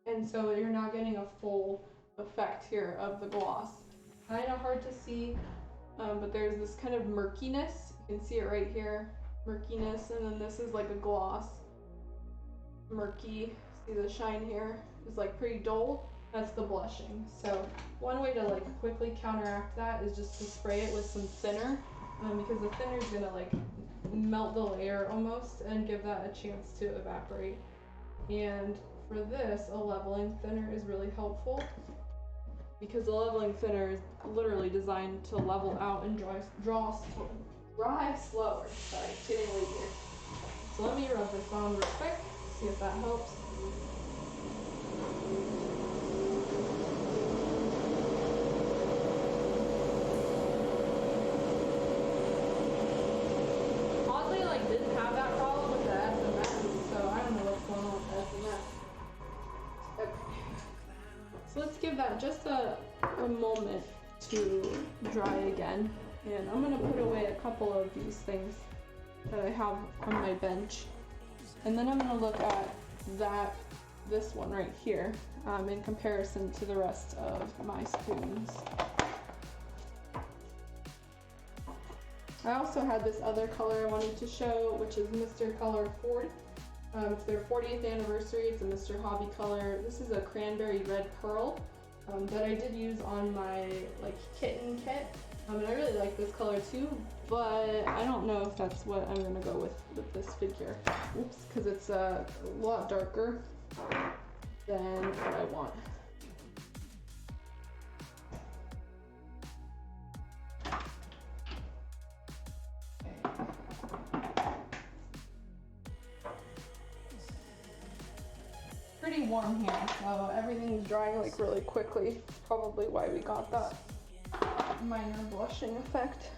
and so you're not getting a full effect here of the gloss. Kind of hard to see, but there's this kind of murkiness. You can see it right here, murkiness, and then this is like a gloss, murky. See the shine here is like pretty dull. That's the blushing. So one way to like quickly counteract that is just to spray it with some thinner, because the thinner is gonna like melt the layer almost and give that a chance to evaporate. And for this, a leveling thinner is really helpful, because the leveling thinner is literally designed to level out and dry slower. Sorry, it's getting late here. So let me rub this on real quick, see if that helps. Oddly, like, didn't have that problem with the SMS, so I don't know what's going on with the SMS. Okay. So let's give that just a moment to dry again. And I'm gonna put away a couple of these things that I have on my bench. And then I'm gonna look at this one right here, in comparison to the rest of my spoons. I also had this other color I wanted to show, which is Mr. Color 40. It's their 40th anniversary. It's a Mr. Hobby color. This is a cranberry red pearl that I did use on my like kitten kit. And I really like this color too, but I don't know if that's what I'm gonna go with this figure. Oops, because it's a lot darker than what I want. Pretty warm here, so everything's drying like really quickly. That's probably why we got that minor blushing effect.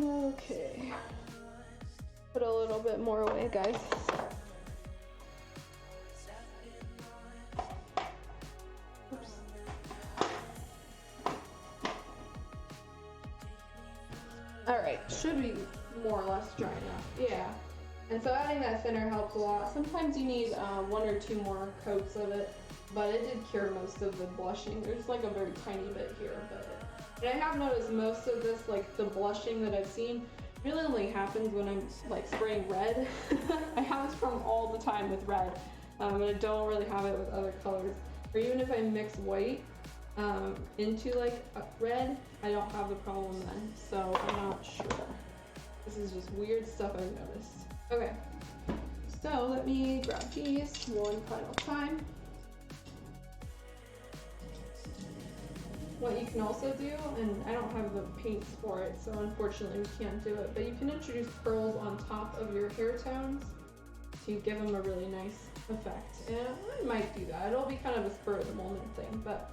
Okay, put a little bit more away, guys. Oops. All right, should be more or less dry now. Yeah. And so adding that thinner helps a lot. Sometimes you need one or two more coats of it, but it did cure most of the blushing. There's like a very tiny bit here, but I have noticed most of this, like the blushing that I've seen, really only happens when I'm like spraying red. I have this problem all the time with red, and I don't really have it with other colors. Or even if I mix white into like red, I don't have the problem then. So I'm not sure. This is just weird stuff I've noticed. Okay, so let me grab these one final time. What you can also do, and I don't have the paints for it, so unfortunately we can't do it, but you can introduce pearls on top of your hair tones to give them a really nice effect. And I might do that. It'll be kind of a spur of the moment thing, but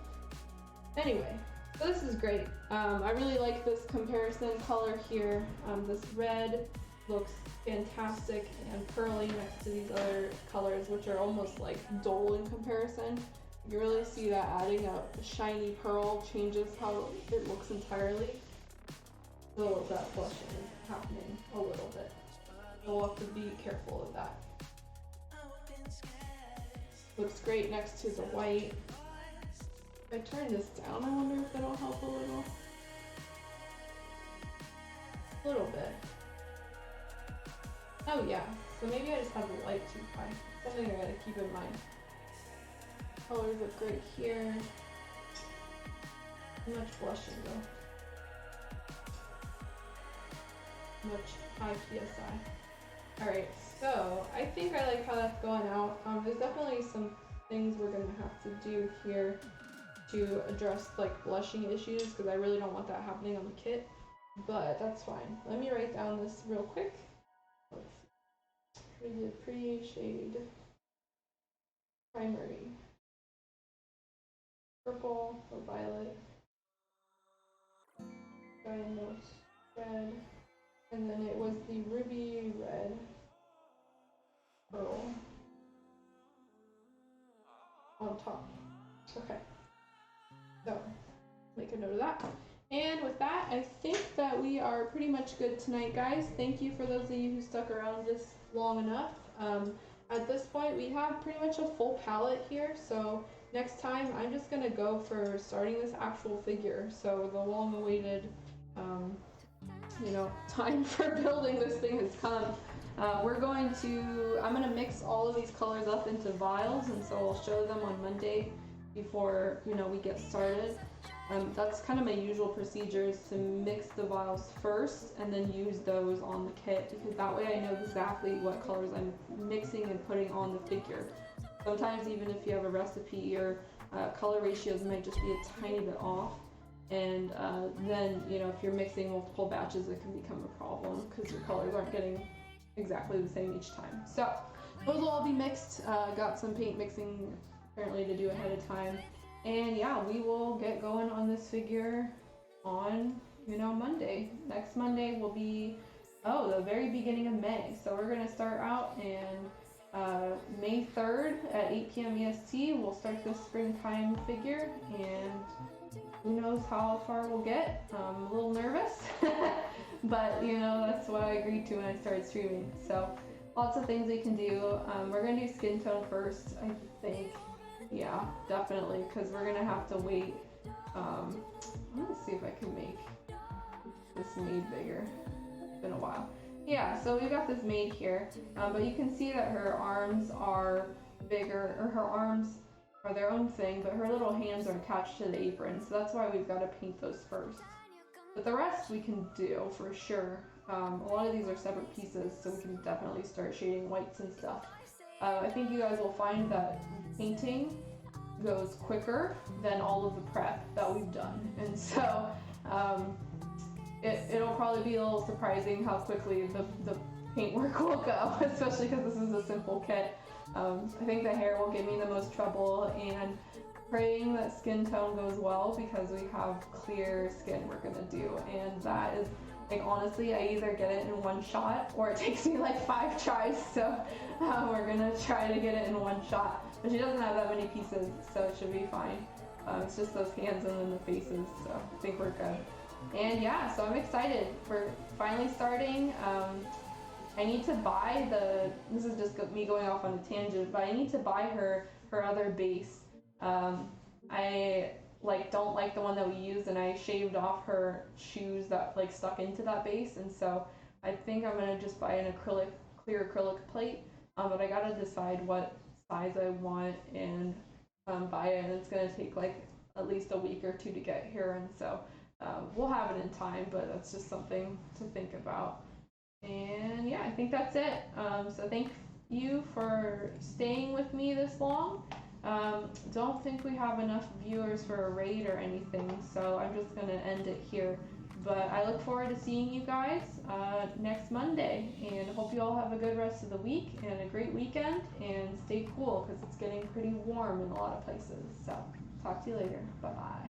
anyway, so this is great. I really like this comparison color here. This red looks fantastic and pearly next to these other colors, which are almost like dull in comparison. You really see that adding a shiny pearl changes how it looks entirely. So that blushing is happening a little bit. We'll have to be careful of that. Looks great next to the white. If I turn this down, I wonder if that'll help a little. A little bit. Oh yeah, so maybe I just have the light too high. Something I gotta keep in mind. Colors look great here. Much blushing though. Much high PSI. Alright, so I think I like how that's going out. There's definitely some things we're gonna have to do here to address like blushing issues, because I really don't want that happening on the kit, but that's fine. Let me write down this real quick. Pretty shade primary. Purple or violet. Diamond red. And then it was the ruby red pearl on top. Okay. So make a note of that. And with that, I think that we are pretty much good tonight, guys. Thank you for those of you who stuck around this long enough. At this point, we have pretty much a full palette here, so next time I'm just gonna go for starting this actual figure. So the long-awaited, time for building this thing has come. I'm gonna mix all of these colors up into vials, and so I'll show them on Monday before, we get started. That's kind of my usual procedure, is to mix the vials first and then use those on the kit, because that way I know exactly what colors I'm mixing and putting on the figure. Sometimes even if you have a recipe, your color ratios might just be a tiny bit off, and then if you're mixing multiple batches, it can become a problem because your colors aren't getting exactly the same each time. So those will all be mixed. Got some paint mixing apparently to do ahead of time. And yeah, we will get going on this figure on, Monday. Next Monday will be, the very beginning of May. So we're going to start out in May 3rd at 8 p.m. EST. We'll start this springtime figure, and who knows how far we'll get. I'm a little nervous, but that's what I agreed to when I started streaming. So lots of things we can do. We're going to do skin tone first, I think. Yeah, definitely, because we're gonna have to wait. I'm gonna see if I can make this Maid bigger. It's been a while. Yeah, so we got this Maid here, but you can see that her arms are bigger, or her arms are their own thing, but her little hands are attached to the apron, so that's why we've got to paint those first. But the rest we can do for sure. A lot of these are separate pieces, so we can definitely start shading whites and stuff. I think you guys will find that painting goes quicker than all of the prep that we've done, and so it'll probably be a little surprising how quickly the paintwork will go, especially because this is a simple kit. I think the hair will give me the most trouble, and praying that skin tone goes well, because we have clear skin we're gonna do, and that is, honestly, I either get it in one shot or it takes me 5 tries, so we're gonna try to get it in one shot. But she doesn't have that many pieces, so it should be fine. It's just those hands and then the faces, so I think we're good. And yeah, so I'm excited for finally starting. I need to buy this is just me going off on a tangent, but I need to buy her other base. I don't like the one that we used, and I shaved off her shoes that stuck into that base, and so I think I'm gonna just buy an clear acrylic plate, but I gotta decide what size I want and buy it, and it's gonna take at least a week or 2 to get here, and so we'll have it in time, but that's just something to think about. And yeah, I think that's it. So thank you for staying with me this long. Don't think we have enough viewers for a raid or anything, so I'm just gonna end it here. But I look forward to seeing you guys next Monday, and hope you all have a good rest of the week and a great weekend, and stay cool because it's getting pretty warm in a lot of places. So talk to you later. Bye bye.